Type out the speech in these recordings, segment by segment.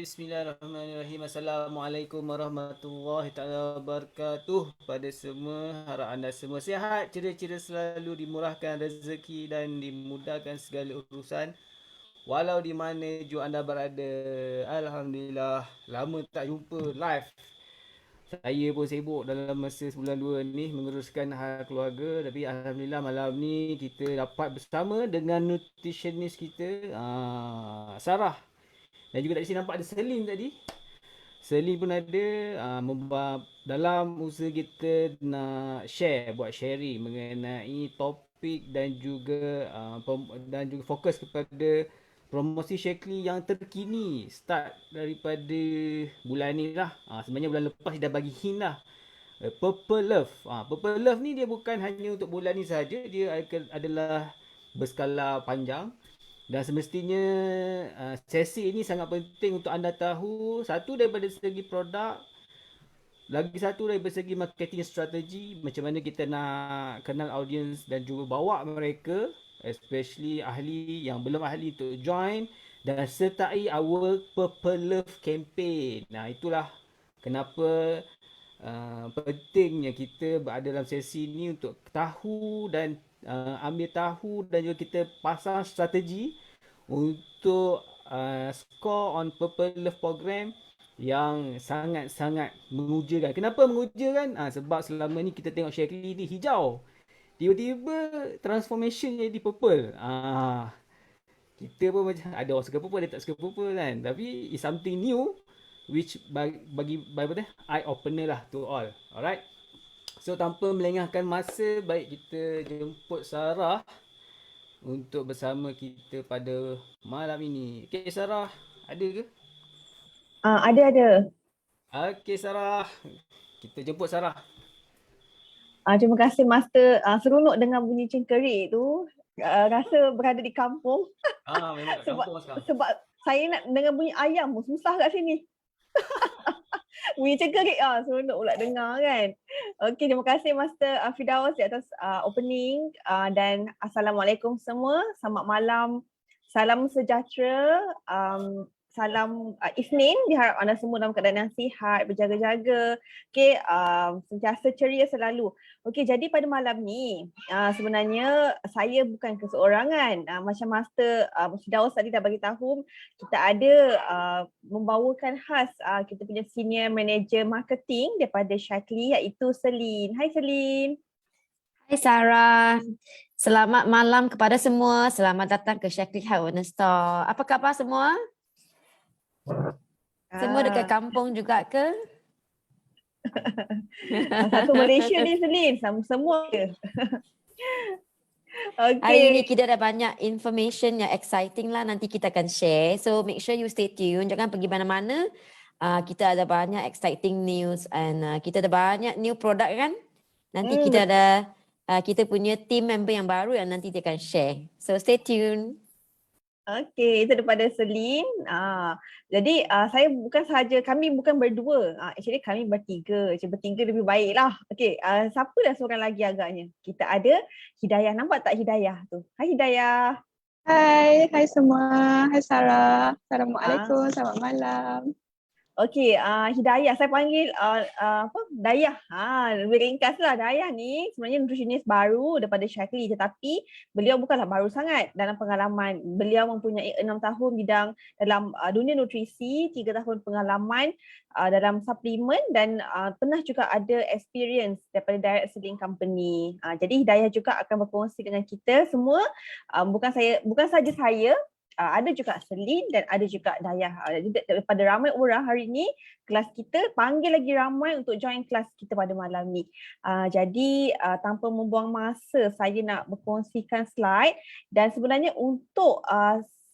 Bismillahirrahmanirrahim. Assalamualaikum warahmatullahi taala wabarakatuh. Pada semua, harap anda semua sihat, ceria-ceria selalu, dimurahkan rezeki dan dimudahkan segala urusan. Walau di mana jua anda berada. Alhamdulillah, lama tak jumpa live. Saya pun sibuk dalam masa sebulan dua ni menguruskan hal keluarga. Tapi Alhamdulillah malam ni kita dapat bersama dengan nutritionist kita, Sarah. Dan juga dari sini nampak ada Selim tadi. Selim pun ada, dalam usaha kita nak share, buat sharing mengenai topik dan juga fokus kepada promosi Shakely yang terkini, start daripada bulan ni lah. Sebenarnya bulan lepas dia dah bagi hint lah. Purple Love. Purple Love ni dia bukan hanya untuk bulan ni saja, dia adalah berskala panjang. Dan semestinya sesi ini sangat penting untuk anda tahu, satu daripada segi produk, lagi satu dari segi marketing strategi, macam mana kita nak kenal audience dan juga bawa mereka, especially ahli yang belum ahli untuk join dan sertai our Purple Love campaign. Nah, itulah kenapa pentingnya kita berada dalam sesi ini untuk tahu dan ambil tahu dan juga kita pasang strategi untuk score on Purple Love program yang sangat-sangat mengujakan. Kenapa mengujakan? Sebab selama ni kita tengok Shakely ni hijau. Tiba-tiba transformation jadi purple. Kita pun macam ada orang suka purple, ada tak suka purple kan. Tapi it's something new which bagi eye opener lah to all. Alright. So tanpa melengahkan masa, baik kita jemput Sarah untuk bersama kita pada malam ini. Okay Sarah, ada ke? Ada. Okay Sarah, kita jemput Sarah. Terima kasih Master. Seronok dengan bunyi cengkerik tu. Rasa berada di kampung. Memang kat kampung sekarang. Sebab saya nak dengan bunyi ayam pun susah kat sini. Bunyi cengkerik seronok pula dengar kan. Okey, terima kasih Master Firdaus di atas opening dan Assalamualaikum semua. Selamat malam. Salam sejahtera. Salam Isnin, diharap anda semua dalam keadaan yang sihat, berjaga-jaga. Okey, sentiasa ceria selalu. Okey, jadi pada malam ni sebenarnya saya bukan keseorangan. Macam Master Firdaus tadi dah bagi tahu, kita ada membawakan khas kita punya senior manager marketing daripada Shakely, iaitu Selin. Hai Selin. Hai Sarah. Selamat malam kepada semua. Selamat datang ke Shakely Health Wellness Store. Apa khabar semua? Semua dekat kampung juga ke? Satu Malaysia ni Selin, semua ke? Okay. Hari ini kita ada banyak information yang exciting lah, nanti kita akan share. So make sure you stay tune, jangan pergi mana-mana. Kita ada banyak exciting news and kita ada banyak new product kan. Nanti kita ada kita punya team member yang baru yang nanti dia akan share. So stay tune. Okey, itu daripada Selin. Jadi kami bukan berdua. Actually kami bertiga. Bertiga lebih baik lah. Okey, siapa dah seorang lagi agaknya? Kita ada Hidayah. Nampak tak Hidayah tu? Hai Hidayah. Hai semua. Hai Sarah. Assalamualaikum. Selamat malam. Okey, Hidayah, saya panggil Dayah. Lebih ringkas lah. Dayah ni sebenarnya nutritionist baru daripada Shakely, tetapi beliau bukanlah baru sangat dalam pengalaman. Beliau mempunyai 6 tahun bidang dalam dunia nutrisi, 3 tahun pengalaman dalam suplemen dan pernah juga ada experience daripada direct selling company. Jadi Hidayah juga akan berkongsi dengan kita semua. Bukan saja saya, ada juga Selin dan ada juga Dayah. Jadi daripada ramai orang hari ni, kelas kita panggil lagi ramai untuk join kelas kita pada malam ni. Jadi tanpa membuang masa, saya nak berkongsikan slide dan sebenarnya untuk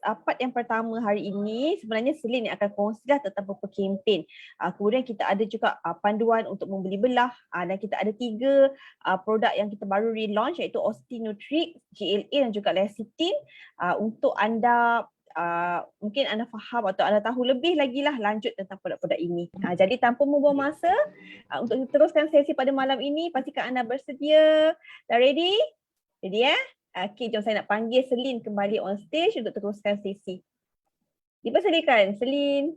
part yang pertama hari ini sebenarnya Selin yang akan kongsilah tentang purple campaign. Kemudian kita ada juga panduan untuk membeli belah dan kita ada 3 produk yang kita baru relaunch, iaitu Osteonutric, GLA dan juga Lecithin. Untuk anda mungkin anda faham atau anda tahu lebih lagi lah lanjut tentang produk-produk ini. Jadi tanpa membuang masa, untuk teruskan sesi pada malam ini, pastikan anda bersedia. Dah ready? Ready ya? Okay, jom saya nak panggil Selin kembali on stage untuk teruskan sesi. Dipersilakan Selin.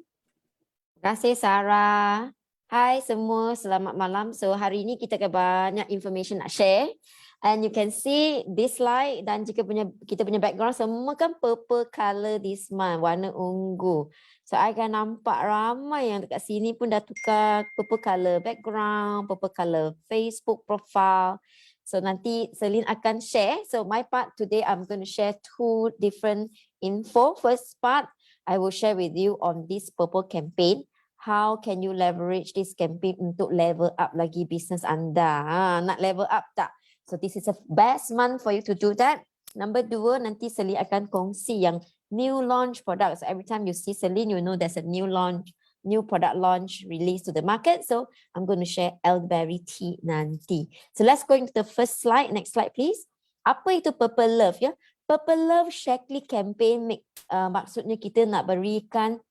kasih Sarah. Hai semua, selamat malam. So hari ini kita akan banyak information nak share. And you can see this slide dan jika kita punya background semua kan purple color this month, warna ungu. So I akan nampak ramai yang dekat sini pun dah tukar purple color background, purple color Facebook profile. So nanti Celine akan share. So my part today I'm going to share two different info. First part, I will share with you on this purple campaign. How can you leverage this campaign untuk level up lagi business anda? Nak level up tak? So this is the best month for you to do that. Number 2, nanti Celine akan kongsi yang new launch products. So every time you see Celine, you know there's a new product launch released to the market. So I'm going to share elderberry tea nanti. So let's go into the first slide. Next slide, please. Apa itu Purple Love ya? Purple Love Shaklee campaign maksudnya kita nak berikan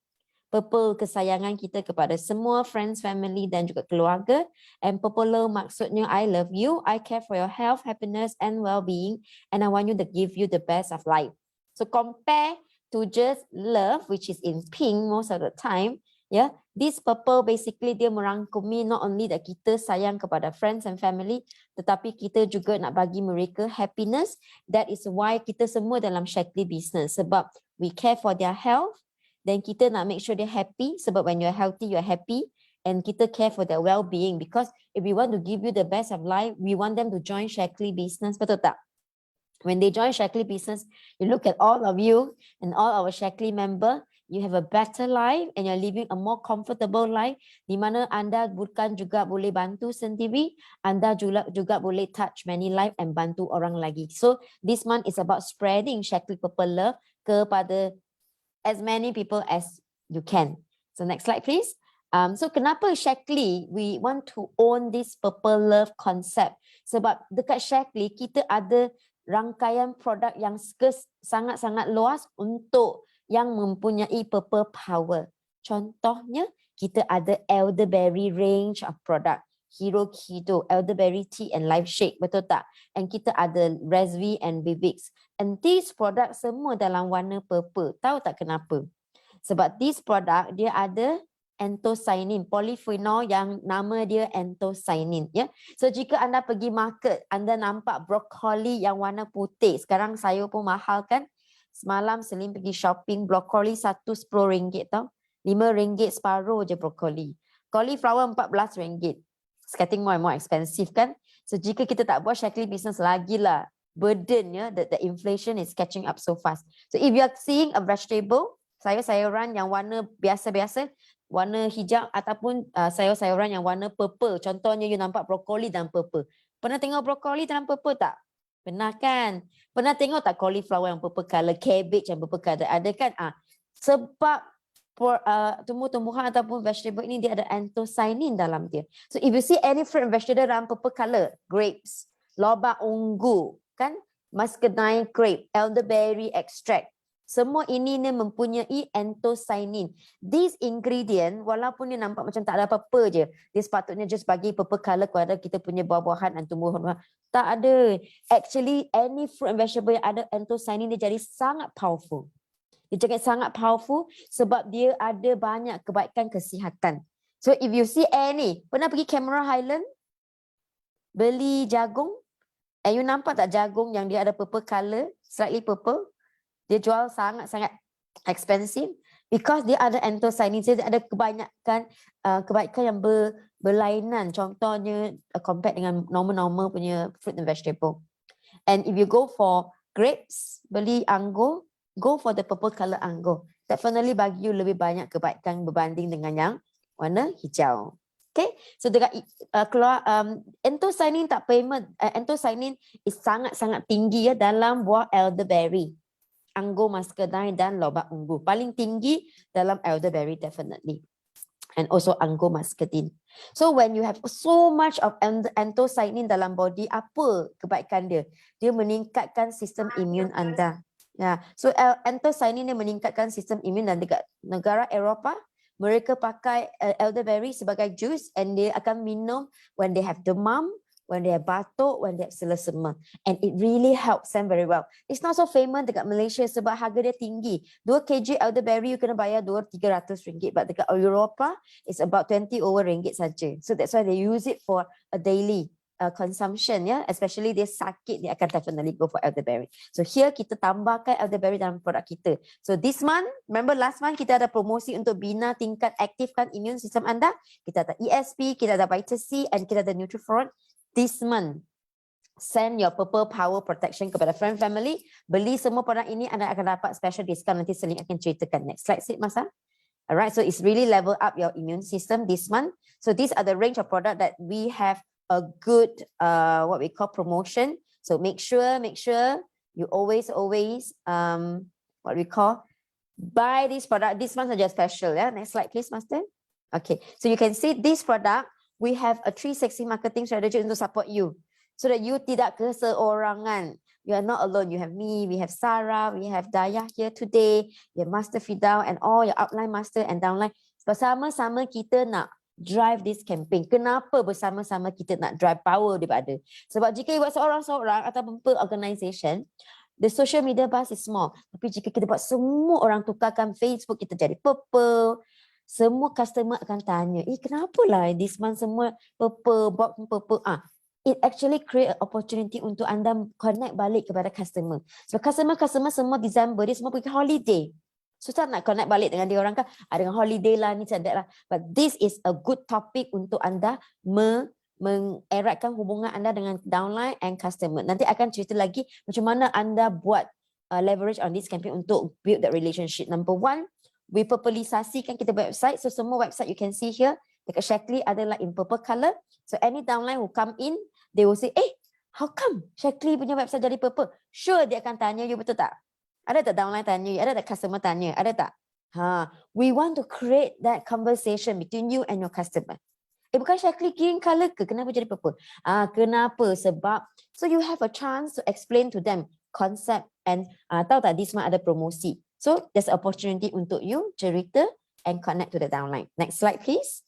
purple kesayangan kita kepada semua friends, family dan juga keluarga. And Purple Love maksudnya I love you, I care for your health, happiness and well-being and I want you to give you the best of life. So compare to just love which is in pink most of the time. Yeah, this purple basically dia merangkumi not only that kita sayang kepada friends and family, tetapi kita juga nak bagi mereka happiness. That is why kita semua dalam Shaklee business sebab we care for their health. Then kita nak make sure they're happy sebab when you're healthy, you're happy. And kita care for their well-being because if we want to give you the best of life, we want them to join Shaklee business. Betul tak? When they join Shaklee business, you look at all of you and all our Shaklee member, you have a better life and you're living a more comfortable life di mana anda bukan juga boleh bantu sendiri, anda juga boleh touch many life and bantu orang lagi. So this month is about spreading Shaklee Purple Love kepada as many people as you can. So next slide, please. So kenapa Shaklee we want to own this Purple Love concept? Sebab dekat Shaklee kita ada rangkaian produk yang sangat-sangat luas untuk yang mempunyai purple power. Contohnya kita ada elderberry range of product. Hero Keto, elderberry tea and life shake, betul tak? And kita ada Resvee and Vivix. And these products semua dalam warna purple. Tahu tak kenapa? Sebab this product dia ada anthocyanin, polyphenol yang nama dia anthocyanin. Ya? So jika anda pergi market, anda nampak brokoli yang warna putih. Sekarang sayur pun mahal kan? Semalam Celine pergi shopping, brokoli satu RM10 tau. RM5 separuh je brokoli. Cauliflower RM14. It's getting more and more expensive kan? So jika kita tak buat Shaklee business lagi lah, burden ya, the inflation is catching up so fast. So if you are seeing a vegetable, sayur-sayuran yang warna biasa-biasa, warna hijau ataupun sayur-sayuran yang warna purple, contohnya you nampak brokoli dalam purple. Pernah tengok brokoli dalam purple tak? Pernah kan? Pernah tengok tak cauliflower yang purple color, cabbage yang purple color? Ada kan? Sebab tumbuh-tumbuhan ataupun vegetable ini dia ada anthocyanin dalam dia. So if you see any fruit and vegetable dalam purple color, grapes, lobak ungu, kan? Muscadine grape, elderberry extract. Semua ini ni mempunyai anthocyanin. This ingredient walaupun dia nampak macam tak ada apa-apa je, dia sepatutnya just bagi purple color kepada kita punya buah-buahan dan tumbuhan. Tak ada. Actually any fruit and vegetable yang ada anthocyanin dia jadi sangat powerful. Dia jadi sangat powerful sebab dia ada banyak kebaikan kesihatan. So if you see any, pernah pergi Cameron Highland beli jagung, and you nampak tak jagung yang dia ada purple color, slightly purple, dia jual sangat-sangat expensive because dia ada anthocyanin, dia ada kebanyakan kebaikan yang berlainan. Contohnya compare dengan normal-normal punya fruit and vegetable. And if you go for grapes, beli anggur, go for the purple color anggur. Definitely bagi you lebih banyak kebaikan berbanding dengan yang warna hijau. Okay, so dekat keluar anthocyanin tak payment, anthocyanin is sangat-sangat tinggi ya dalam buah elderberry, anggur muscadine dan lobak ungu. Paling tinggi dalam elderberry definitely. And also anggur muscadine. So when you have so much of anthocyanin dalam body, apa kebaikan dia? Dia meningkatkan sistem imun anda. Ya, so anthocyanin dia meningkatkan sistem imun dan dekat negara Eropah mereka pakai elderberry sebagai jus and dia akan minum when they have demam, when they have batuk, when they have selesema. And it really helps them very well. It's not so famous dekat Malaysia sebab harga dia tinggi. 2 kg elderberry you kena bayar RM200-300. But dekat Eropah, it's about 20 over ringgit saja. So that's why they use it for a daily consumption, ya. Especially dia sakit, dia akan definitely go for elderberry. So here kita tambahkan elderberry dalam produk kita. So this month, remember last month kita ada promosi untuk bina tingkat aktifkan immune sistem anda. Kita ada ESP, kita ada Vita C, and kita ada Nutrifort. This month, send your Purple Power Protection kepada friend family. Beli semua produk ini, anda akan dapat special discount. Nanti Celine akan ceritakan. Next slide, Sid Masa. Alright, so it's really level up your immune system this month. So these are the range of product that we have a good, what we call promotion. So make sure you always, what we call, buy this product. This month saja special. Yeah? Next slide, please, Master. Okay, so you can see this product. We have a 360 marketing strategy untuk support you. So that you tidak keseorangan. You are not alone. You have me, we have Sarah, we have Dayah here today, you have Master Fidau and all your upline master and downline. Bersama-sama kita nak drive this campaign. Kenapa bersama-sama kita nak drive power daripada? Sebab jika you buat seorang-seorang atau per organisation, the social media buzz is small. Tapi jika kita buat semua orang tukarkan Facebook, kita jadi purple. Semua customer akan tanya, kenapa lah this month semua purple, box purple. It actually create an opportunity untuk anda connect balik kepada customer. So customer semua December, dia semua pergi holiday. Susah nak connect balik dengan dia orang kan, dengan holiday lah, ni cadat lah. But this is a good topic untuk anda mengeratkan hubungan anda dengan downline and customer. Nanti akan cerita lagi macam mana anda buat leverage on this campaign untuk build that relationship. Number one, we purpleisasikan kita website. So semua website you can see here dekat Shaklee adalah in purple color. So any downline who come in, they will say, how come Shaklee punya website jadi purple? Sure, dia akan tanya you, betul tak? Ada tak downline tanya you? Ada tak customer tanya? Ada tak? We want to create that conversation between you and your customer. Bukan Shaklee green color ke? Kenapa jadi purple? Kenapa? Sebab, so you have a chance to explain to them concept and tahu tak this month ada promosi. So there's opportunity untuk you cerita and connect to the downline. Next slide, please.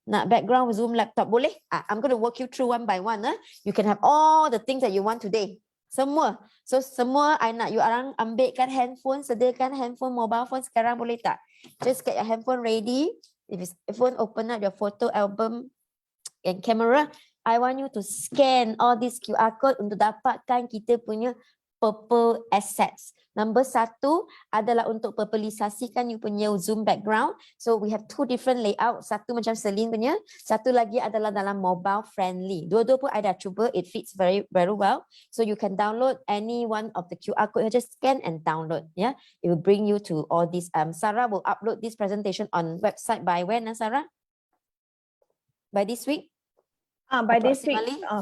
Nak background Zoom laptop boleh? I'm going to walk you through one by one. You can have all the things that you want today. Semua. So semua I nak you orang ambilkan handphone, sediakan handphone, mobile phone sekarang boleh tak? Just get your handphone ready. If it's phone, open up your photo album and camera. I want you to scan all this QR code untuk dapatkan kita punya purple assets. Number 1 adalah untuk purpleisasikan you punya Zoom background. So we have 2 different layout. Satu macam Celine punya, satu lagi adalah dalam mobile friendly. Dua-dua pun I dah cuba, it fits very well. So you can download any one of the QR code, just scan and download. Yeah, it will bring you to all this. Sarah will upload this presentation on website by when, Sarah? By this week? By this week,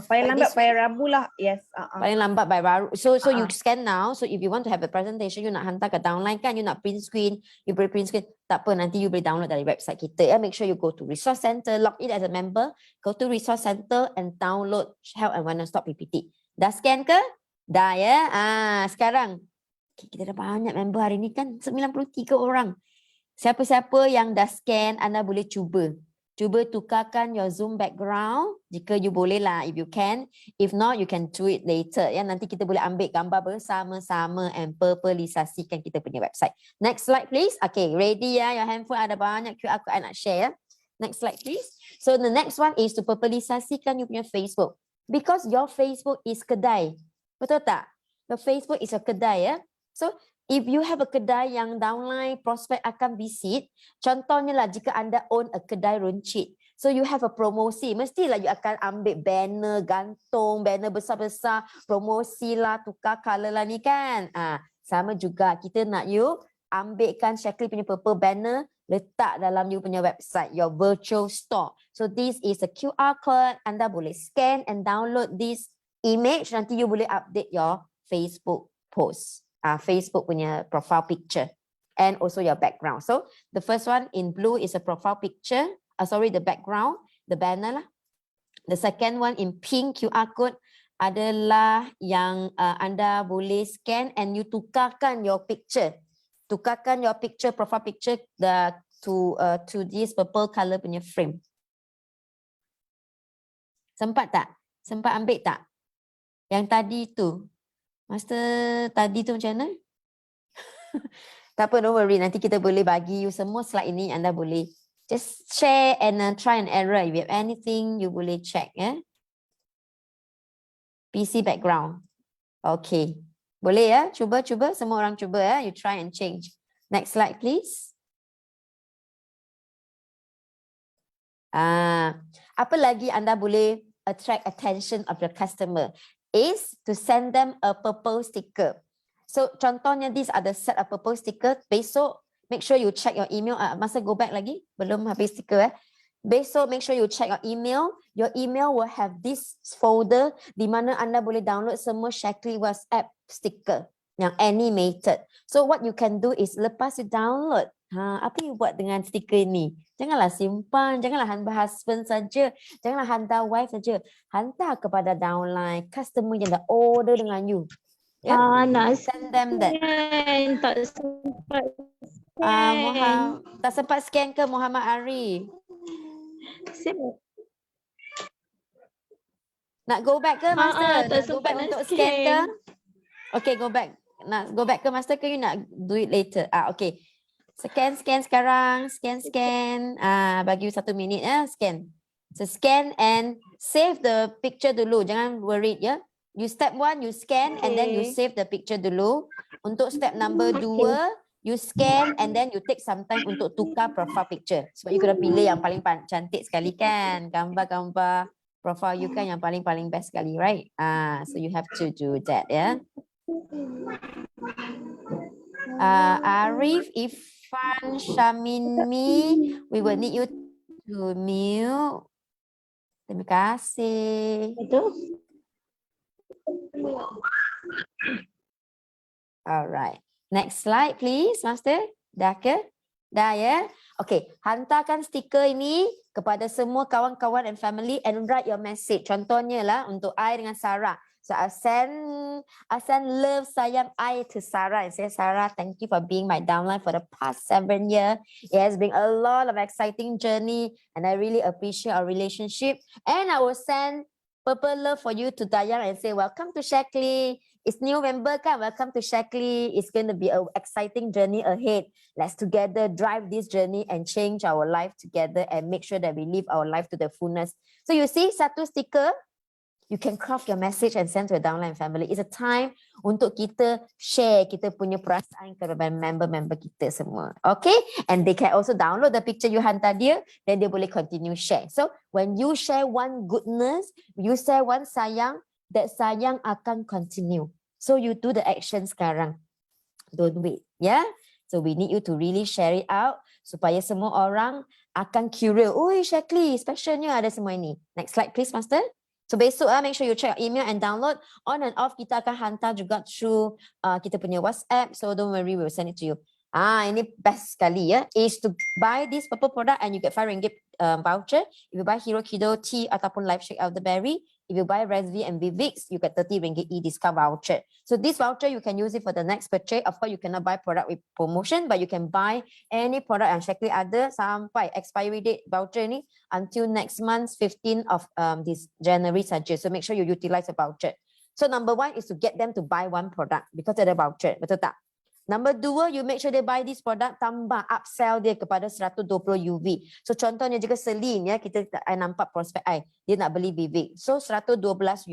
paling lambat by Rabu lah. Yes. Paling lambat by Rabu. So you scan now. So if you want to have a presentation, you nak hantar ke downline kan, you nak print screen, you boleh print screen. Tak apa, nanti you boleh download dari website kita. Make sure you go to Resource Center, log in as a member, go to Resource Center and download Health and Wellness Stop PPT. Dah scan ke? Dah ya. Sekarang kita dah banyak member hari ni kan, 93 orang. Siapa-siapa yang dah scan, anda boleh cuba. Cuba tukarkan your Zoom background jika you boleh lah, if you can. If not, you can do it later. Ya, nanti kita boleh ambil gambar bersama-sama and purpleisasikan kita punya website. Next slide, please. Okay, ready ya? Your handphone ada banyak QR code I nak share. Next slide, please. So the next one is to purpleisasikan you punya Facebook. Because your Facebook is kedai. Betul tak? Your Facebook is a kedai ya. So if you have a kedai yang downline prospect akan visit, contohnya lah jika anda own a kedai runcit, so you have a promosi, mestilah you akan ambil banner, gantung, banner besar-besar, promosi lah, tukar colour lah ni kan. Sama juga kita nak you ambilkan Shaklee punya purple banner, letak dalam you punya website, your virtual store. So this is a QR code, anda boleh scan and download this image, nanti you boleh update your Facebook post. Facebook punya profile picture and also your background. So the first one in blue is a profile picture, the background, the banner lah. The second one in pink QR code adalah yang anda boleh scan and you tukarkan your picture. Tukarkan your picture, profile picture to this purple color punya frame. Sempat tak? Sempat ambil tak? Yang tadi tu. Master tadi tu macam mana? Tak apa, don't worry. Nanti kita boleh bagi you semua slide ini. Anda boleh just share and try and error. If you have anything, you boleh check. PC background. Okay. Boleh ya? Cuba. Semua orang cuba ya. You try and change. Next slide please. Apa lagi anda boleh attract attention of your customer is to send them a purple sticker. So contohnya these are the set of purple sticker. Besok make sure you check your email. Masa go back lagi? Belum habis sticker Besok make sure you check your email. Your email will have this folder di mana anda boleh download semua Shaklee WhatsApp sticker yang animated. So what you can do is lepas you download, apa you buat dengan stiker ini? Janganlah simpan, janganlah hantar husband saja, janganlah hantar wife saja. Hantar kepada downline, customer yang dah order dengan you. Nak Send them that. tak sempat scan. Tak sempat scan ke Muhammad Arif? Nak go back ke Master? tak Nak go sempat back nak untuk scan ke? scan. Okay, go back. Nak go back ke Master ke you nak do it later? Okay. Scan sekarang. Scan. Bagi you 1 minit scan. So scan and save the picture dulu. Jangan worried ya. You step 1, you scan and then you save the picture dulu. Untuk step number 2, you scan and then you take some time untuk tukar profile picture. Sebab you kena pilih yang paling cantik sekali kan. Gambar-gambar profile you kan yang paling best sekali, right? So you have to do that ya. Arif, Ifan, Shamini, we will need you to mute. Terima kasih. Itu. Alright. Next slide please, Master. Dah ke? Dah ya? Okay. Hantarkan stiker ini kepada semua kawan-kawan and family and write your message. Contohnya lah untuk I dengan Sarah. So I send love sayang I to Sarah and say, Sarah, thank you for being my downline for the past 7 years. It has been a lot of exciting journey and I really appreciate our relationship. And I will send purple love for you to Dayang and say, welcome to Shaklee. It's new member kan? Welcome to Shaklee. It's going to be an exciting journey ahead. Let's together drive this journey and change our life together and make sure that we live our life to the fullness. So you see, satu stiker, you can craft your message and send to your downline family. It's a time untuk kita share kita punya perasaan kepada member-member kita semua. Okay? And they can also download the picture you hantar dia, then dia boleh continue share. So when you share one goodness, you share one sayang, that sayang akan continue. So you do the action sekarang. Don't wait. Yeah? So we need you to really share it out supaya semua orang akan curious. Oh, Shaklee, specialnya ada semua ini. Next slide please, Master. So besok make sure you check your email and download. On and off kita akan hantar juga through kita punya WhatsApp. So don't worry, we will send it to you. Ini best sekali ya. Is to buy this purple product and you get 5 ringgit voucher. If you buy Hero Kido tea ataupun Life Shake Elderberry, if you buy Resvi and Vivix, you get 30 ringgit e-discount voucher. So this voucher you can use it for the next purchase. Of course, you cannot buy product with promotion, but you can buy any product yang Shaklee ada sampai expiry date voucher ni until next month 15 of this January saja. So make sure you utilize the voucher. So number 1 is to get them to buy one product because ada voucher. Betul tak? Number 2, you make sure they buy this product, tambah upsell dia kepada 120 UV. So contohnya juga Celine ya, kita nampak prospek dia nak beli Vivek. So 112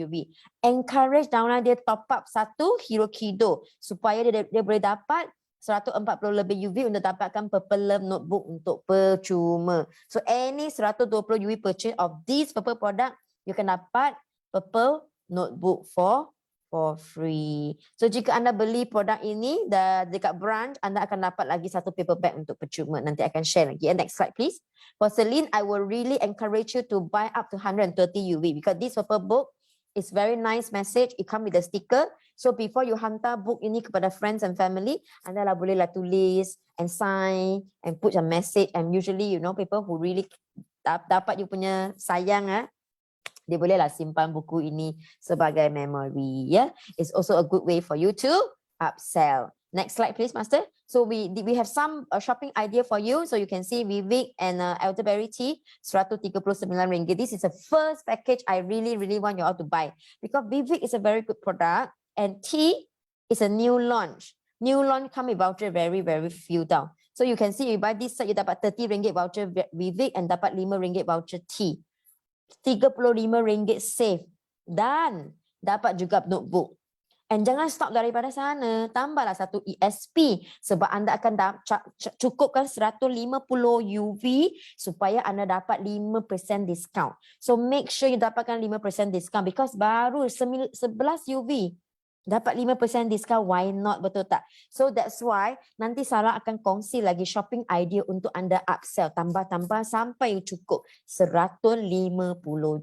UV. Encourage downline dia top up 1 Hero Kido supaya dia boleh dapat 140 lebih UV untuk dapatkan Purple Love notebook untuk percuma. So any 120 UV purchase of this purple product, you can dapat Purple notebook for free. So jika anda beli produk ini dekat branch, anda akan dapat lagi 1 paper bag untuk percuma. Nanti akan share lagi. Next slide please. For Celine, I will really encourage you to buy up to 130 UV because this purple book is very nice message. It come with a sticker. So before you hantar book ini kepada friends and family, anda lah bolehlah tulis and sign and put a message. And usually you know people who really dapat you punya sayang dia bolehlah simpan buku ini sebagai memory ya. It's also a good way for you to upsell. Next slide, please, Master. So we have some shopping idea for you. So you can see Vivek and elderberry tea, RM139. This is the first package I really want you all to buy because Vivek is a very good product and tea is a new launch. New launch come with voucher very few down. So you can see you buy this set, you dapat RM30 voucher Vivek and dapat RM5 voucher tea. RM35 save dan dapat juga notebook. And jangan stop daripada sana, tambahlah satu ESP sebab anda akan cukupkan 150 UV supaya anda dapat 5% discount. So make sure you dapatkan 5% discount because baru 11 UV dapat 5% discount, why not, betul tak? So that's why nanti Sarah akan kongsi lagi shopping idea untuk anda upsell, tambah-tambah sampai cukup 150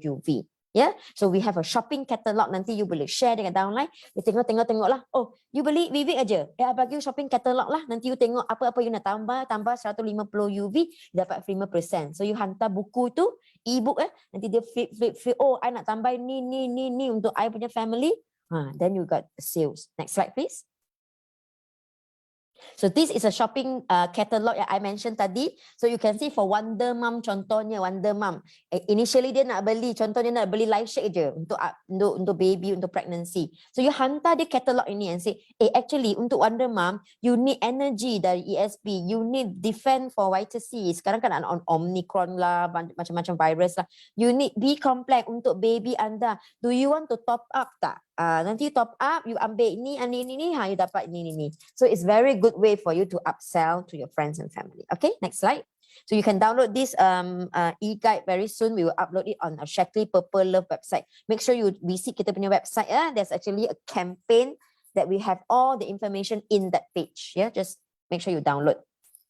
UV. Yeah, so we have a shopping catalog. Nanti you boleh share dengan downline. You tengok lah. Oh, you beli Vivek aja. Bagi you shopping catalog lah. Nanti you tengok apa-apa you nak tambah 150 UV, dapat 5%. So you hantar buku tu, e-book nanti dia flip. Oh, I nak tambah ni untuk I punya family. Then you got sales. Next slide, please. So this is a shopping catalog yang I mentioned tadi. So you can see for Wonder Mom, contohnya Wonder Mom. Initially dia nak beli, contohnya nak beli live shake je untuk baby, untuk pregnancy. So you hantar dia catalog ini and say, actually untuk Wonder Mom, you need energy dari ESP, you need defend for Vital C. Sekarang kan ada Omicron lah, macam-macam virus lah. You need B complex untuk baby anda. Do you want to top up tak? Nanti you top up, you ambil ni, you dapat ni. So it's very good way for you to upsell to your friends and family. Okay, next slide. So you can download this e-guide very soon. We will upload it on our Shaklee Purple Love website. Make sure you visit kita punya website. There's actually a campaign that we have all the information in that page. Yeah, just make sure you download.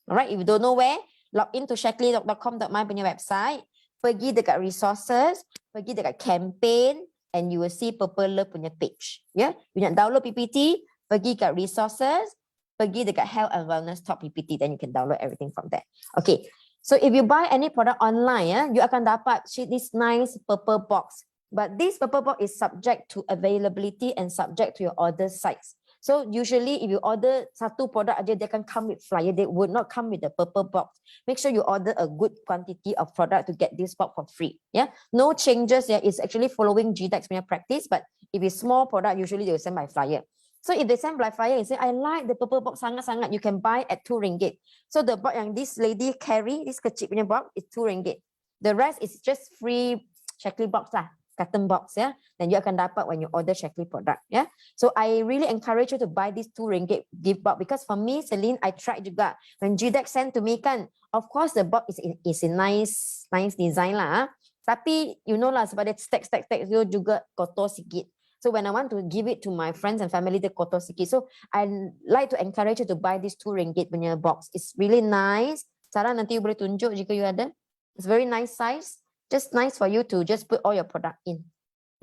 Alright, if you don't know where, log into shaklee.com.my punya website. Pergi dekat resources, pergi dekat campaign, and you will see Purple Love punya page. Yeah, you nak download PPT, pergi kat resources, pergi dekat health and wellness top PPT, then you can download everything from there. Okay, so if you buy any product online, you akan dapat this nice purple box. But this purple box is subject to availability and subject to your order size. So usually if you order satu produk aja, they can come with flyer. They would not come with the purple box. Make sure you order a good quantity of product to get this box for free. Yeah, no changes. Yeah, it's actually following GDEX practice. But if it's small product, usually they will send by flyer. So if they send by flyer and say, I like the purple box sangat-sangat, you can buy at RM2. So the box yang this lady carry, this kecil punya box, is RM2. The rest is just free Shaklee box lah. Carton box, yeah, then you akan dapat when you order Shaklee product, yeah. So I really encourage you to buy this RM2 gift box because for me, Celine, I tried juga when GDEX sent to me kan. Of course, the box is a nice design lah. Tapi you know lah, sebab dia stack dia juga kotor sikit. So when I want to give it to my friends and family, dia kotor sikit. So I like to encourage you to buy this RM2 punya box. It's really nice. Sarah, nanti you boleh tunjuk jika you ada. It's very nice size. Just nice for you to just put all your product in.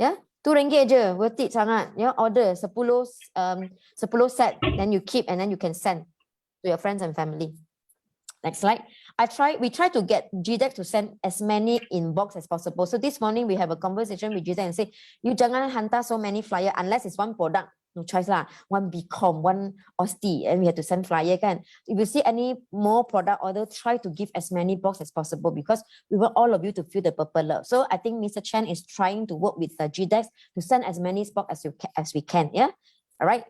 Yeah, RM2 je, worth it sangat. Yeah, order 10 set, then you keep and then you can send to your friends and family. Next slide. We try to get GDEX to send as many in box as possible. So this morning we have a conversation with GDEX and say, you jangan hantar so many flyer unless it's one product. No choice lah. One BCom, one OSTI, and we have to send flyer kan. If you see any more product order, try to give as many box as possible because we want all of you to feel the Purple Love. So I think Mr. Chen is trying to work with the GDEX to send as many box as we can. Yeah, all right.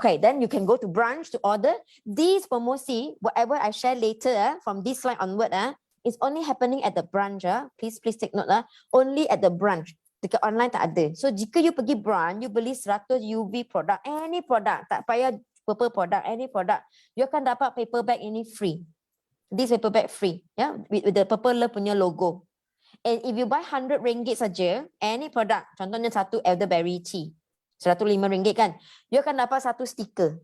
Okay, then you can go to branch to order. This promosi, whatever I share later from this slide onward, is only happening at the branch. Please take note. Only at the branch. Dekat online tak ada. So jika you pergi branch, you beli 100 UV product, any product, tak payah purple product, any product, you akan dapat paper bag ini free. This paper bag free, yeah, with the Purple Love punya logo. And if you buy RM100 saja, any product, contohnya satu elderberry tea, RM105 kan, you akan dapat satu stiker.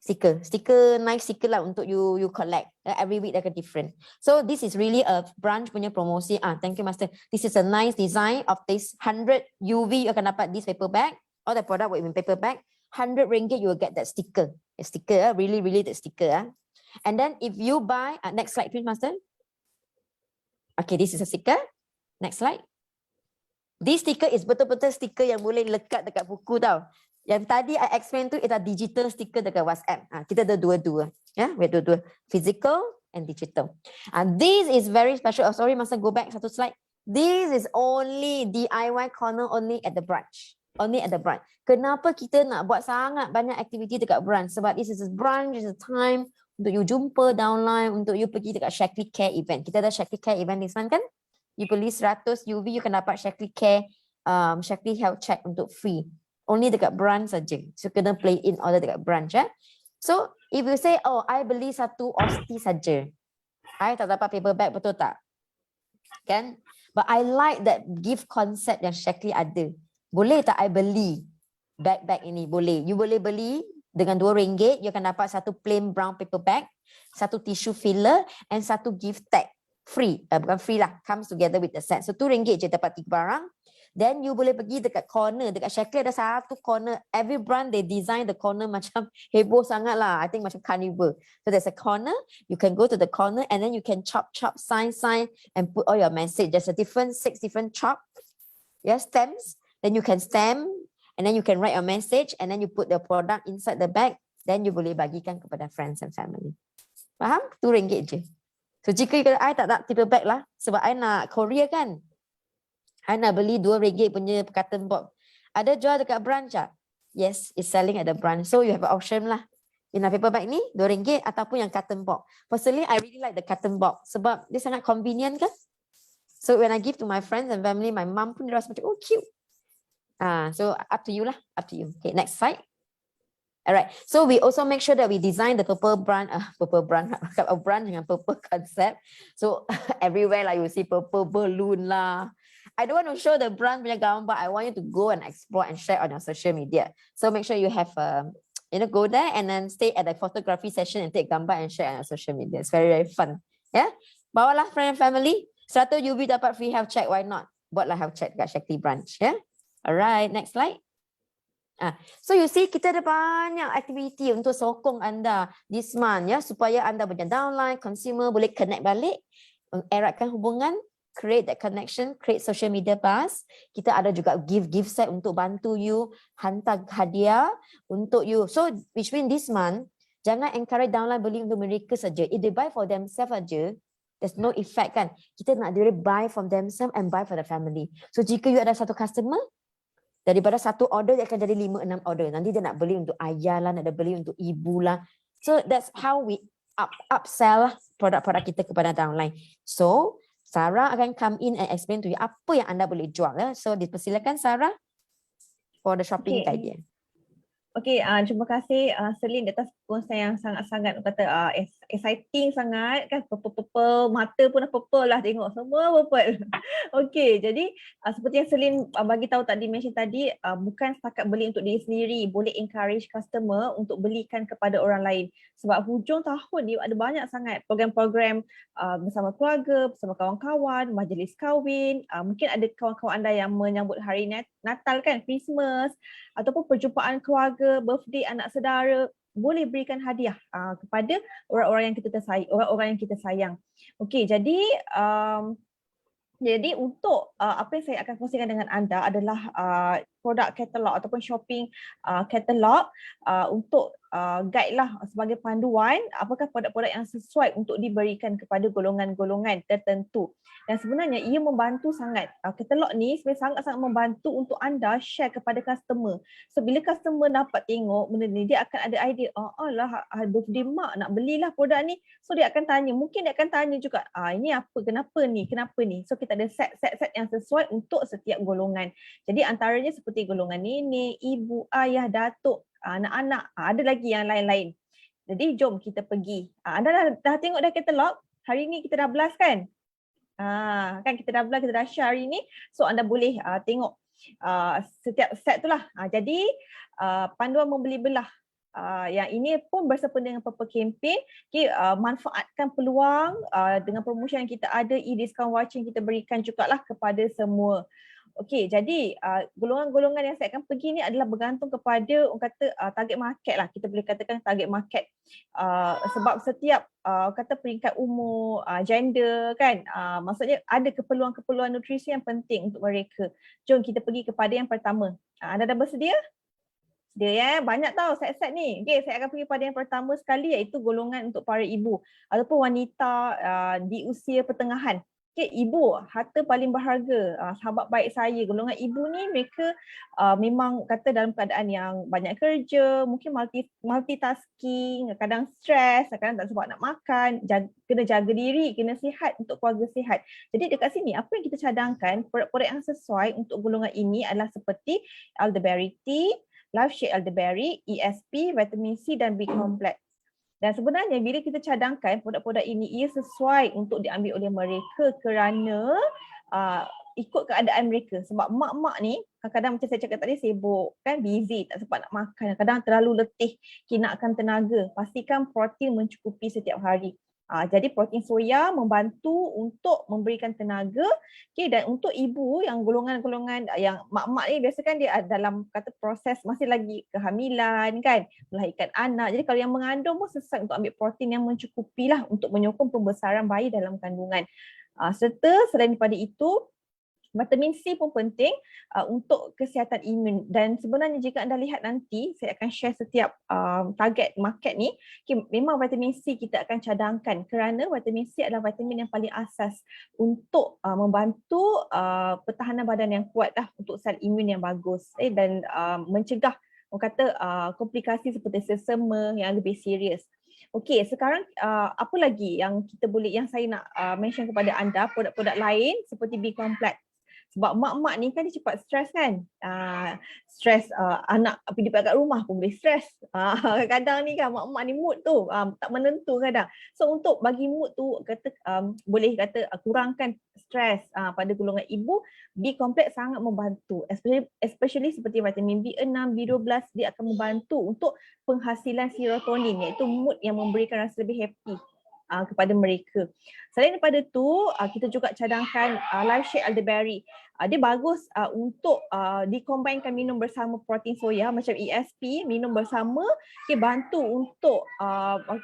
Stiker, nice stiker lah untuk you collect. Every week they're different. So this is really a branch punya promosi. Thank you, Master. This is a nice design of this 100 UV. You akan dapat this paper bag. All the product will be in paper bag. RM100 you will get that sticker. A sticker, really the sticker. And then if you buy, next slide please, Master. Okay, this is a sticker. Next slide. This sticker is betul-betul stiker yang boleh lekat dekat buku tau. Yang tadi I explain tu ialah digital sticker dekat WhatsApp. Kita ada dua-dua. Ya, we ada dua. Physical and digital. This is very special. Oh, sorry, masa go back satu slide. This is only DIY corner only at the branch. Only at the branch. Kenapa kita nak buat sangat banyak aktiviti dekat branch? Sebab this is a branch, is a time untuk you jumpa downline, untuk you pergi dekat Shakti Care event. Kita ada Shakti Care event this month kan? You beli 100 UV, you can dapat Shakti Care, Shakti Health Check untuk free. Only dekat branch saja. So kena play in order dekat branch. So if you say, oh I beli satu Osti saja, I tak dapat paper bag, betul tak? Kan? But I like that gift concept yang Shakti ada. Boleh tak I beli bag ini? Boleh. You boleh beli dengan RM2, you akan dapat satu plain brown paper bag, satu tissue filler and satu gift tag. Free. Bukan free lah. Comes together with the set. So RM2 je dapat 3 barang. Then you boleh pergi dekat corner. Dekat Shakti ada satu corner. Every brand they design the corner macam heboh sangat lah. I think macam carnival. So there's a corner. You can go to the corner and then you can chop, sign and put all your message. There's a 6 different chop. Stamps. Then you can stamp and then you can write your message and then you put the product inside the bag. Then you boleh bagikan kepada friends and family. Faham? RM2 je. So jika I tak nak paper bag lah. Sebab I nak courier kan. I nak beli RM2 punya carton box. Ada jual dekat branch tak? Yes, it's selling at the branch. So you have an option lah. Yang paper bag ni RM2 ataupun yang carton box. Personally, I really like the carton box. Sebab dia sangat convenient kan? So when I give to my friends and family, my mum pun dia rasa macam, oh cute. So up to you lah. Up to you. Okay, next slide. Alright, so we also make sure that we design the purple brand dengan purple concept. So everywhere lah you see purple balloon lah. I don't want to show the brand punya gambar. I want you to go and explore and share on your social media. So make sure you have go there and then stay at the photography session and take gambar and share on your social media. It's very, very fun. Yeah, bawalah friend and family. 100 UV dapat free health check. Why not? Buatlah health check kat Shakti branch. Yeah. Alright, next slide. So you see kita ada banyak aktiviti untuk sokong anda this month ya, supaya anda punya downline, consumer boleh connect balik, mengeratkan hubungan, create that connection, create social media buzz. Kita ada juga gift set untuk bantu you, hantar hadiah untuk you. So which mean this month jangan encourage downline beli untuk mereka saja. If they buy for themselves saja, there's no effect kan. Kita nak dia buy from themselves and buy for the family. So jika you ada satu customer, daripada satu order dia akan jadi 5-6 order. Nanti dia nak beli untuk ayah lah, nak beli untuk ibu lah. So that's how we upsell produk-produk kita kepada downline. So Sarah akan come in and explain to you apa yang anda boleh jual. So dipersilakan Sarah for the shopping idea. Okay, terima kasih Selin atas perkongsian yang sangat-sangat exciting sangat kan, purple, mata pun dah purple lah tengok, semua purple. Okay, jadi seperti yang Selin bagi tahu tadi, mention tadi, bukan setakat beli untuk diri sendiri, boleh encourage customer untuk belikan kepada orang lain. Sebab hujung tahun ni ada banyak sangat program-program bersama keluarga, bersama kawan-kawan, majlis kahwin, mungkin ada kawan-kawan anda yang menyambut hari Natal kan, Christmas, ataupun perjumpaan keluarga, birthday anak saudara, boleh berikan hadiah kepada orang-orang yang kita sayang. Okey, jadi untuk apa yang saya akan kongsikan dengan anda adalah produk katalog ataupun shopping katalog untuk guide lah sebagai panduan apakah produk-produk yang sesuai untuk diberikan kepada golongan-golongan tertentu. Dan sebenarnya ia membantu sangat. Katalog ni sebenarnya sangat-sangat membantu untuk anda share kepada customer. So bila customer dapat tengok benda ni, dia akan ada idea, alah birthday mak nak belilah produk ni. So dia akan tanya, mungkin dia akan tanya juga, ini apa, kenapa ni. So kita ada set yang sesuai untuk setiap golongan. Jadi antaranya seperti golongan nenek, ibu, ayah, datuk, anak-anak, ada lagi yang lain-lain. Jadi jom kita pergi. Anda dah tengok dah katalog? Hari ni kita dah blast kan? Kan kita dah blast, kita dah share hari ni. So anda boleh tengok setiap set tu lah. Jadi panduan membeli belah. Yang ini pun bersempena dengan Purple Campaign. Okay, manfaatkan peluang dengan promosi yang kita ada, e-discount voucher yang kita berikan juga lah kepada semua. Okey, jadi golongan-golongan yang saya akan pergi ni adalah bergantung kepada orang kata target market lah. Kita boleh katakan target market. Sebab setiap kata peringkat umur, gender kan, maksudnya ada keperluan-keperluan nutrisi yang penting untuk mereka. Jom kita pergi kepada yang pertama. Anda dah bersedia? Dia banyak tau set-set ni. Okay, saya akan pergi pada yang pertama sekali iaitu golongan untuk para ibu ataupun wanita di usia pertengahan. Okay, ibu, harta paling berharga, sahabat baik saya. Golongan ibu ni mereka memang kata dalam keadaan yang banyak kerja, mungkin multitasking, kadang stres, kadang tak sempat nak makan, kena jaga diri, kena sihat untuk keluarga sihat. Jadi dekat sini apa yang kita cadangkan, produk-produk yang sesuai untuk golongan ini adalah seperti elderberry tea, Live Shake Elderberry, ESP, vitamin C dan B complex. Dan sebenarnya bila kita cadangkan produk-produk ini ia sesuai untuk diambil oleh mereka kerana ikut keadaan mereka. Sebab mak-mak ni kadang-kadang macam saya cakap tadi sibuk kan, busy, tak sempat nak makan, kadang terlalu letih, kinakkan tenaga. Pastikan protein mencukupi setiap hari. Jadi protein soya membantu untuk memberikan tenaga. Okay, dan untuk ibu yang golongan-golongan yang mak-mak ni biasa kan dia dalam kata proses masih lagi kehamilan kan, melahirkan anak. Jadi kalau yang mengandung pun sesuai untuk ambil protein yang mencukupi lah untuk menyokong pembesaran bayi dalam kandungan. Serta selain daripada itu, vitamin C pun penting untuk kesihatan imun. Dan sebenarnya jika anda lihat nanti, saya akan share setiap target market ni, okay, memang vitamin C kita akan cadangkan kerana vitamin C adalah vitamin yang paling asas untuk membantu pertahanan badan yang kuat lah, untuk sel imun yang bagus dan mencegah komplikasi seperti selsema yang lebih serius. Okey, sekarang apa lagi yang kita boleh, yang saya nak mention kepada anda, produk-produk lain seperti B complex. Sebab mak-mak ni kan dia cepat stres kan. Stres anak pergi kat rumah pun boleh stres. Kadang ni kan mak-mak ni mood tu tak menentu kadang. So untuk bagi mood tu boleh kata kurangkan stres pada golongan ibu, B complex sangat membantu. Especially seperti vitamin B6, B12, dia akan membantu untuk penghasilan serotonin, iaitu mood yang memberikan rasa lebih happy kepada mereka. Selain daripada tu, kita juga cadangkan Live Shake Elderberry. Dia bagus untuk dikombainkan minum bersama protein soya macam ESP, minum bersama, okay, bantu untuk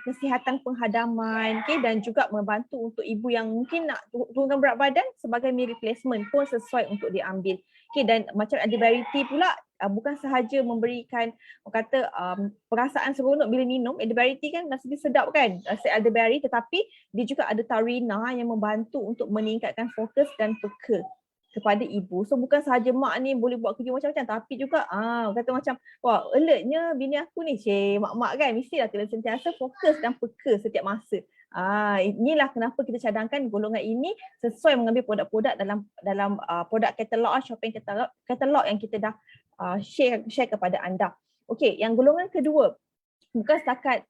kesihatan penghadaman, okay, dan juga membantu untuk ibu yang mungkin nak turunkan berat badan sebagai meal replacement pun sesuai untuk diambil. Okay, dan macam elderberry tea pula, bukan sahaja memberikan perasaan seronok bila minum. Elderberry tea kan rasa dia sedap kan, rasa elderberry, tetapi dia juga ada taurina yang membantu untuk meningkatkan fokus dan peka kepada ibu. So bukan sahaja mak ni boleh buat kerja macam-macam, tapi juga kata macam wah alertnya bini aku ni, mak-mak kan mestilah sentiasa fokus dan peka setiap masa. Inilah kenapa kita cadangkan golongan ini sesuai mengambil produk-produk dalam produk katalog, shopping katalog yang kita dah share kepada anda. Okey, yang golongan kedua, bukan setakat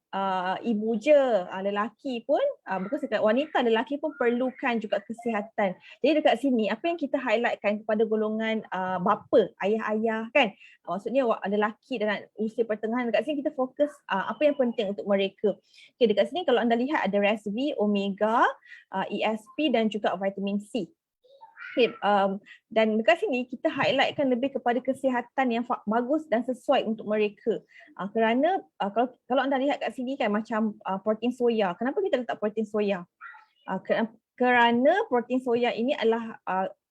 ibu je, lelaki pun, bukan setakat wanita, lelaki pun perlukan juga kesihatan. Jadi dekat sini apa yang kita highlightkan kepada golongan bapa, ayah-ayah kan, maksudnya lelaki dalam usia pertengahan, dekat sini kita fokus apa yang penting untuk mereka. Okay, dekat sini kalau anda lihat ada resveratrol, omega, ESP dan juga vitamin C. Okay, dan dekat sini kita highlightkan lebih kepada kesihatan yang bagus dan sesuai untuk mereka. Kerana kalau anda lihat kat sini kan macam protein soya. Kenapa kita letak protein soya? Kerana protein soya ini adalah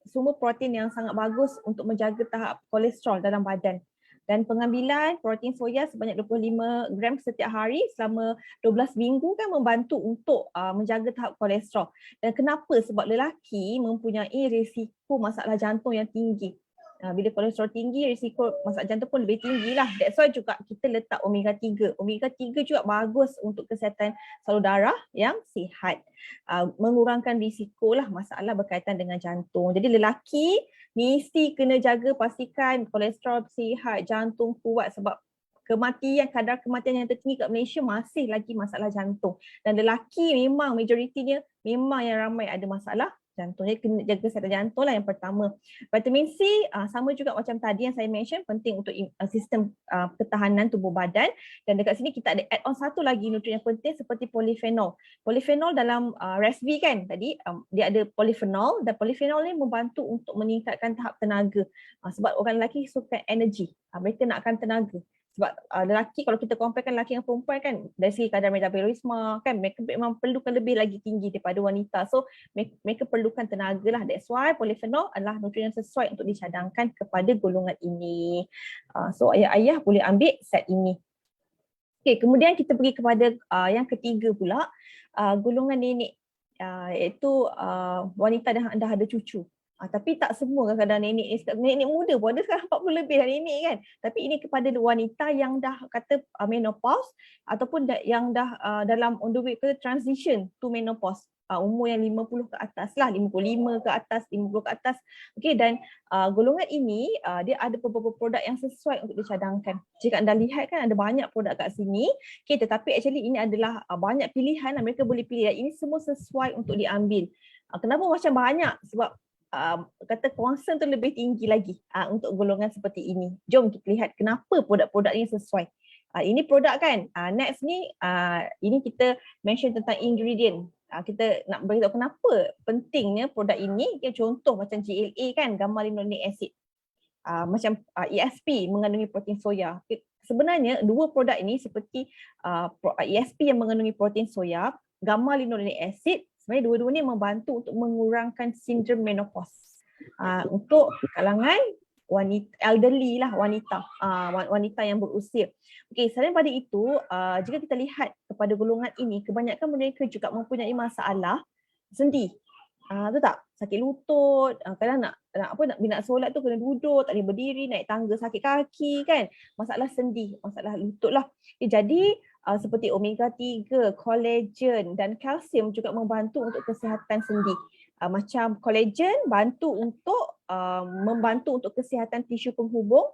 sumber protein yang sangat bagus untuk menjaga tahap kolesterol dalam badan. Dan pengambilan protein soya sebanyak 25 gram setiap hari selama 12 minggu kan membantu untuk menjaga tahap kolesterol. Dan kenapa? Sebab lelaki mempunyai risiko masalah jantung yang tinggi. Bila kolesterol tinggi, risiko masalah jantung pun lebih tinggi lah. That's why juga kita letak omega 3. Omega 3 juga bagus untuk kesihatan salur darah yang sihat. Mengurangkan risiko lah masalah berkaitan dengan jantung. Jadi lelaki mesti kena jaga, pastikan kolesterol sihat, jantung kuat, sebab kadar kematian yang tertinggi kat Malaysia masih lagi masalah jantung. Dan lelaki memang majoritinya memang yang ramai ada masalah jantung. Jadi kena jaga kesihatan jantung lah yang pertama. Vitamin C sama juga macam tadi yang saya mention, penting untuk sistem pertahanan tubuh badan. Dan dekat sini kita ada add on satu lagi nutrien yang penting seperti polifenol. Polifenol dalam resveratrol kan tadi, dia ada polifenol, dan polifenol ni membantu untuk meningkatkan tahap tenaga. Sebab orang lelaki suka energi, mereka nakkan tenaga. sebab lelaki, kalau kita comparekan lelaki dengan perempuan kan, dari segi kadar metabolisme kan, mereka memang perlukan lebih lagi tinggi daripada wanita. So mereka perlukan tenaga lah. That's why polyphenol adalah nutrien yang sesuai untuk dicadangkan kepada golongan ini. So ayah-ayah boleh ambil set ini. Okay, kemudian kita pergi kepada yang ketiga pula, golongan nenek, iaitu wanita dah ada cucu. Tapi tak semua kadang-kadang nenek muda pun ada sekarang 40 lebih dah nenek kan. Tapi ini kepada wanita yang dah kata menopause ataupun yang dah dalam on the way ke transition to menopause. Umur yang 50 ke atas lah, 55 ke atas, 50 ke atas. Okay, dan golongan ini dia ada beberapa produk yang sesuai untuk dicadangkan. Jika anda lihat kan ada banyak produk kat sini. Okay, tetapi actually ini adalah banyak pilihan, mereka boleh pilih dan ini semua sesuai untuk diambil. Kenapa macam banyak? Sebab kata concern tu lebih tinggi lagi untuk golongan seperti ini. Jom kita lihat kenapa produk-produk ini sesuai. Ini produk kan. Next ni, ini kita mention tentang ingredient. Kita nak beritahu kenapa pentingnya produk ini. Contoh macam GLA kan, gamma linolenic acid. Macam ESP mengandungi protein soya. Sebenarnya dua produk ini seperti ESP yang mengandungi protein soya, gamma linolenic acid, sebenarnya dua-dua ni membantu untuk mengurangkan sindrom menopause untuk kalangan wanita, elderly lah, wanita yang berusia. Okey, selain pada itu, jika kita lihat kepada golongan ini, kebanyakan mereka juga mempunyai masalah sendi. Betul tak? Sakit lutut, kadang nak solat tu kena duduk, tak boleh berdiri, naik tangga sakit kaki kan. Masalah sendi, masalah lutut lah. Jadi seperti omega 3, kolagen dan kalsium juga membantu untuk kesihatan sendi. Macam kolagen membantu untuk kesihatan tisu penghubung,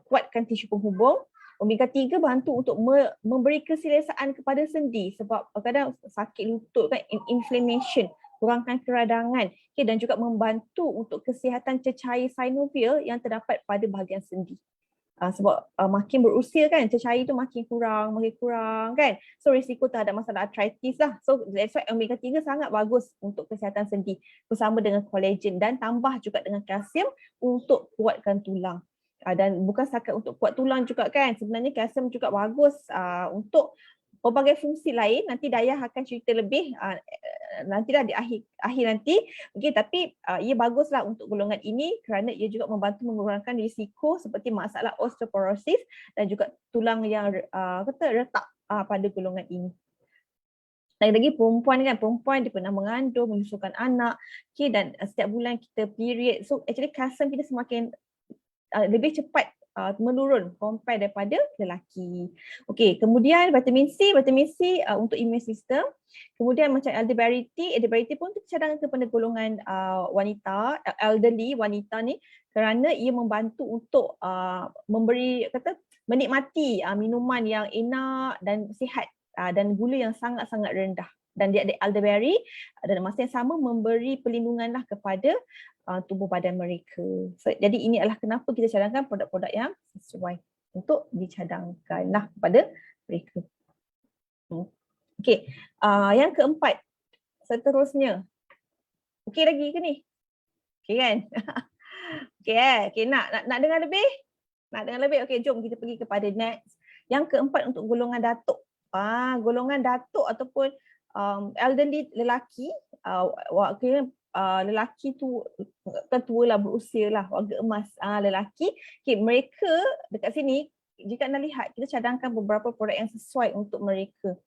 kuatkan tisu penghubung. Omega 3 bantu untuk memberi keselesaan kepada sendi sebab kadang sakit lutut kan, inflammation, kurangkan keradangan. Okay, dan juga membantu untuk kesihatan cecair synovial yang terdapat pada bahagian sendi. Sebab makin berusia kan, cecair tu makin kurang kan. So risiko terhadap masalah arthritis lah. So that's why omega 3 sangat bagus untuk kesihatan sendi bersama dengan kolagen dan tambah juga dengan kalsium untuk kuatkan tulang. Dan bukan setakat untuk kuat tulang juga kan, sebenarnya kalsium juga bagus untuk pelbagai fungsi lain. Nanti Dayah akan cerita lebih nantilah di akhir nanti. Okey, tapi ia baguslah untuk golongan ini kerana ia juga membantu mengurangkan risiko seperti masalah osteoporosis dan juga tulang yang retak pada golongan ini. Lagi-lagi perempuan kan, perempuan dia pernah mengandung, menyusukan anak, okay, dan setiap bulan kita period. So actually kalsium kita semakin lebih cepat menurun compare daripada lelaki. Okey, kemudian vitamin C untuk immune system. Kemudian macam elderberry pun tercadang kepada golongan wanita, elderly wanita ni kerana ia membantu untuk menikmati minuman yang enak dan sihat dan gula yang sangat-sangat rendah. Dan dia ada elderberry dan masa yang sama memberi perlindunganlah kepada tubuh badan mereka. So, jadi ini adalah kenapa kita cadangkan produk-produk yang sesuai untuk dicadangkan lah kepada mereka. Okey, yang keempat seterusnya. Okey lagi ke ni? Okey kan? Okey nak dengar lebih? Nak dengar lebih? Okey, jom kita pergi kepada next. Yang keempat untuk golongan datuk. Golongan datuk ataupun elderly lelaki, lelaki tu kan tua lah, berusia lah, warga emas lelaki. Okay, mereka dekat sini jika anda lihat kita cadangkan beberapa produk yang sesuai untuk mereka.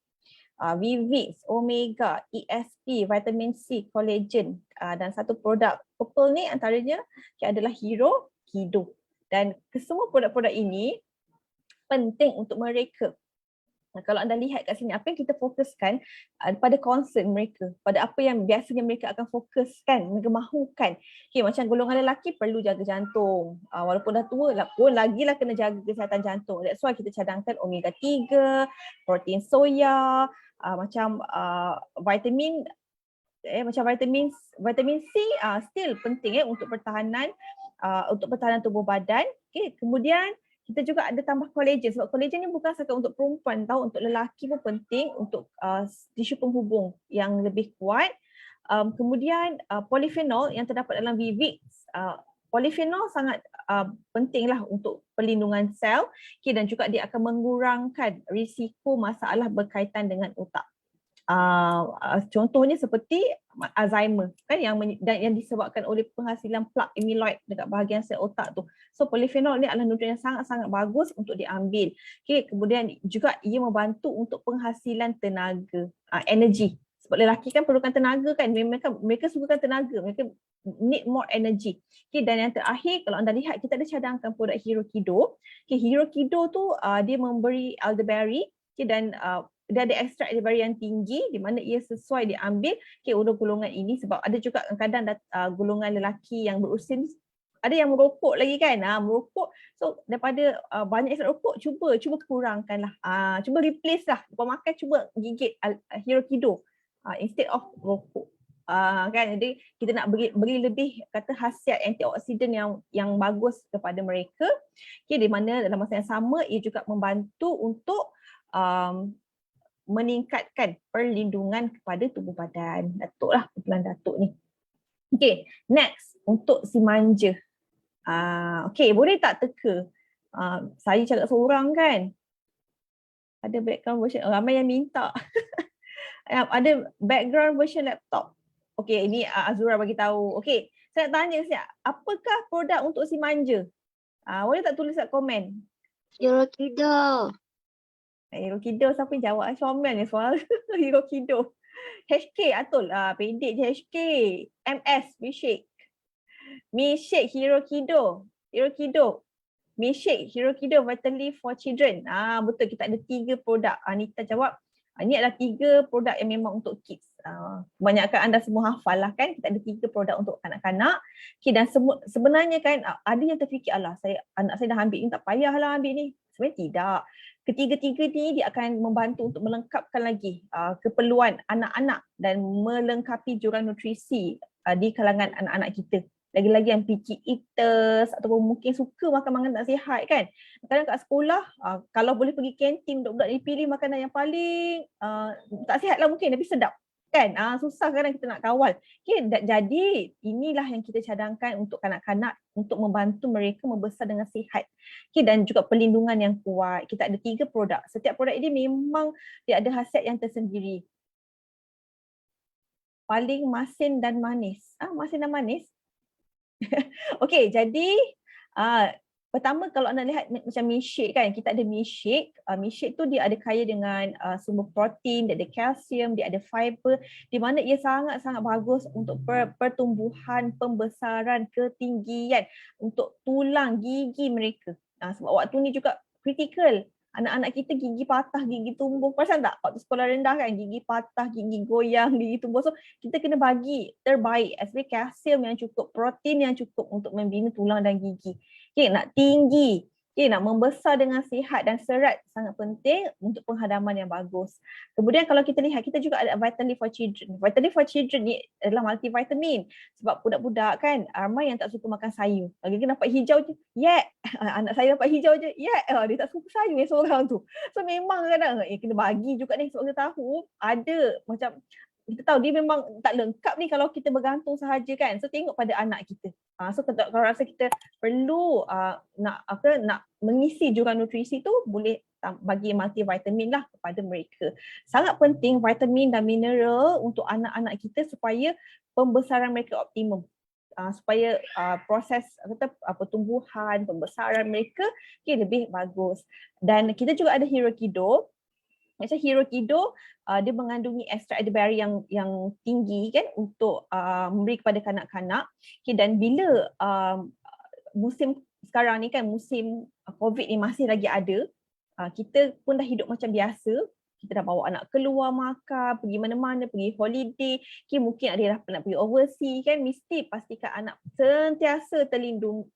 Vivix, Omega, ESP, Vitamin C, Collagen dan satu produk purple ni antaranya adalah Hero Kido. Dan kesemua produk-produk ini penting untuk mereka. Kalau anda lihat kat sini, apa yang kita fokuskan pada concern mereka, pada apa yang biasanya mereka akan fokuskan, mereka mahukan. Okay, macam golongan lelaki perlu jaga jantung. Walaupun dah tua pun lagilah kena jaga kesihatan jantung. That's why kita cadangkan omega 3, protein soya, macam vitamin C still penting untuk pertahanan tubuh badan. Okay, kemudian kita juga ada tambah kolagen sebab kolagen ni bukan sahaja untuk perempuan tahu, untuk lelaki pun penting untuk tisu penghubung yang lebih kuat. Kemudian polyphenol yang terdapat dalam Vivix. Polyphenol sangat pentinglah untuk perlindungan sel, dan juga dia akan mengurangkan risiko masalah berkaitan dengan otak. Contohnya seperti Alzheimer kan yang disebabkan oleh penghasilan plak amyloid dekat bahagian sel otak tu. So polifenol ni adalah nutrien yang sangat-sangat bagus untuk diambil. Kemudian juga ia membantu untuk penghasilan tenaga, energi. Sebab lelaki kan perlukan tenaga kan, mereka sukakan tenaga, mereka need more energy. Dan yang terakhir, kalau anda lihat kita ada cadangkan produk Hero Kido. Hero Kido tu dia memberi elderberry dan dia ada ekstrak elderberry yang tinggi di mana ia sesuai diambil untuk golongan ini, sebab ada juga kadang-kadang golongan lelaki yang berusia ada yang merokok lagi kan, merokok. So daripada banyak isap rokok, cuba kurangkanlah, cuba replace lah, lepas makan cuba gigit Hero Kido instead of rokok. Kan, jadi kita nak beri lebih kata khasiat antioksidan yang bagus kepada mereka, di mana dalam masa yang sama ia juga membantu untuk meningkatkan perlindungan kepada tubuh badan. Datuk lah, kumpulan Datuk ni. Okay, next untuk si manja. Okay, boleh tak teka? Saya cakap seorang kan? Ada background version, ramai yang minta. Ada background version laptop. Okay, ini Azura bagi tahu. Okay, saya nak tanya siap, apakah produk untuk si manja? Boleh tak tulis kat komen? Hero Kido. Hero Kido, siapa yang jawab? Comel ni soal Hero Kido. HK Atul, pendek je HK. MS, Milkshake. Milkshake Hero Kido. Hero Kido. Milkshake Hero Kido Vitally for Children. Betul, kita ada 3 produk. Anita jawab, ini adalah 3 produk yang memang untuk kids. Kebanyakan anda semua hafal lah kan, kita ada 3 produk untuk kanak-kanak. Dan sebenarnya kan ada yang terfikir, anak saya dah ambil ni, tak payahlah ambil ni. Sebenarnya tidak. Ketiga-tiga ni dia akan membantu untuk melengkapkan lagi keperluan anak-anak dan melengkapi jurang nutrisi di kalangan anak-anak kita. Lagi-lagi yang picky eaters ataupun mungkin suka makan makanan tak sihat kan. Kadang kat sekolah, kalau boleh pergi kantin, budak-budak dipilih makanan yang paling tak sihat lah mungkin tapi sedap. Kan? Susah kadang kita nak kawal. Jadi inilah yang kita cadangkan untuk kanak-kanak untuk membantu mereka membesar dengan sihat. Dan juga perlindungan yang kuat. Kita ada 3 produk. Setiap produk ini memang dia ada khasiat yang tersendiri. Paling masin dan manis. Masin dan manis? Okey, jadi pertama kalau anda lihat macam milkshake kan, kita ada milkshake. Milkshake tu dia ada kaya dengan sumber protein, dia ada kalsium, dia ada fiber, di mana ia sangat-sangat bagus untuk pertumbuhan, pembesaran, ketinggian, untuk tulang gigi mereka. Sebab waktu ni juga kritikal. Anak-anak kita gigi patah, gigi tumbuh. Perasan tak? Waktu sekolah rendah kan, gigi patah, gigi goyang, gigi tumbuh. So kita kena bagi terbaik, especially kalsium yang cukup, protein yang cukup untuk membina tulang dan gigi. Nak tinggi, nak membesar dengan sihat dan serat sangat penting untuk penghadaman yang bagus. Kemudian kalau kita lihat, kita juga ada Vitally for Children. Vitally for Children ni adalah multivitamin. Sebab budak-budak kan, ramai yang tak suka makan sayur. Lagi dapat hijau je, anak saya dapat hijau je, dia tak suka sayur ni seorang tu. So memang kadang kena bagi juga ni, sebab kita tahu ada macam, kita tahu dia memang tak lengkap ni kalau kita bergantung sahaja kan. So tengok pada anak kita. So kalau rasa kita perlu nak mengisi jurang nutrisi tu, boleh bagi multivitamin lah kepada mereka. Sangat penting vitamin dan mineral untuk anak-anak kita supaya pembesaran mereka optimum. Supaya proses pertumbuhan, pembesaran mereka lebih bagus. Dan kita juga ada Hero Kido. Macam Hero Kido, dia mengandungi ekstrak elderberry yang tinggi kan untuk memberi kepada kanak-kanak. Dan bila musim sekarang ni kan, musim COVID ni masih lagi ada, kita pun dah hidup macam biasa. Kita dah bawa anak keluar makan, pergi mana-mana, pergi holiday. Mungkin ada dah pernah pergi overseas kan, mesti pastikan anak sentiasa terlindung.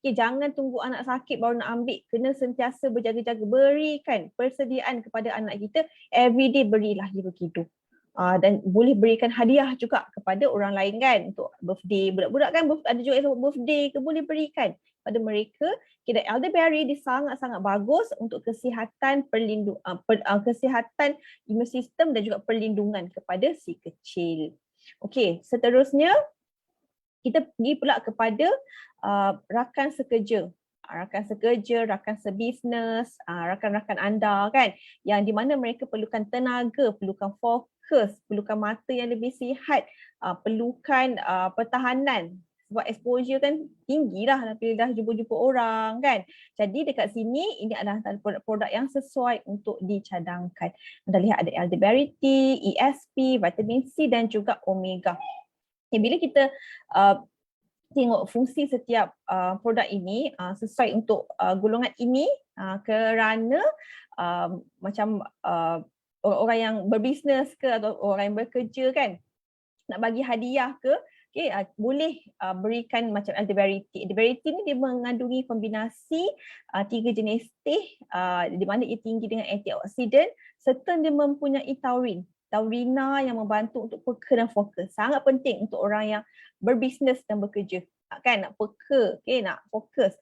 Jangan tunggu anak sakit baru nak ambil. Kena sentiasa berjaga-jaga. Berikan persediaan kepada anak kita. Everyday berilah Hero Kido. Dan boleh berikan hadiah juga kepada orang lain kan. Untuk birthday. Budak-budak kan ada juga yang sebut birthday ke, boleh berikan pada mereka. Dan elderberry dia sangat-sangat bagus untuk kesihatan kesihatan imun sistem dan juga perlindungan kepada si kecil. Okey, seterusnya kita pergi pula kepada rakan sekerja. Rakan sebisnes, rakan-rakan anda kan, yang di mana mereka perlukan tenaga, perlukan fokus, perlukan mata yang lebih sihat, perlukan pertahanan. Sebab exposure kan tinggi lah bila dah jumpa-jumpa orang kan. Jadi dekat sini ini adalah produk-produk yang sesuai untuk dicadangkan. Anda lihat ada elderberry tea, ESP, vitamin C dan juga omega. Bila kita tengok fungsi setiap produk ini sesuai untuk golongan ini kerana macam orang-orang yang berbisnes ke atau orang yang bekerja kan nak bagi hadiah ke, boleh berikan macam elderberry tea. Elderberry tea ni dia mengandungi kombinasi 3 jenis teh di mana ia tinggi dengan antioksidan serta dia mempunyai taurina yang membantu untuk peka dan fokus. Sangat penting untuk orang yang berbisnes dan bekerja. Kan nak peka, nak fokus.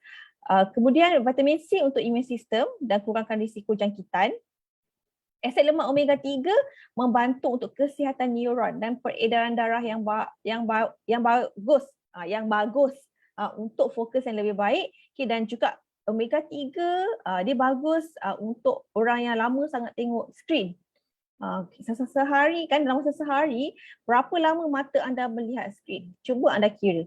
Kemudian vitamin C untuk imun sistem dan kurangkan risiko jangkitan. Asid lemak omega 3 membantu untuk kesihatan neuron dan peredaran darah yang bagus untuk fokus yang lebih baik. Dan juga omega 3 dia bagus untuk orang yang lama sangat tengok skrin. Sehari kan, dalam masa sehari berapa lama mata anda melihat skrin? Cuba anda kira.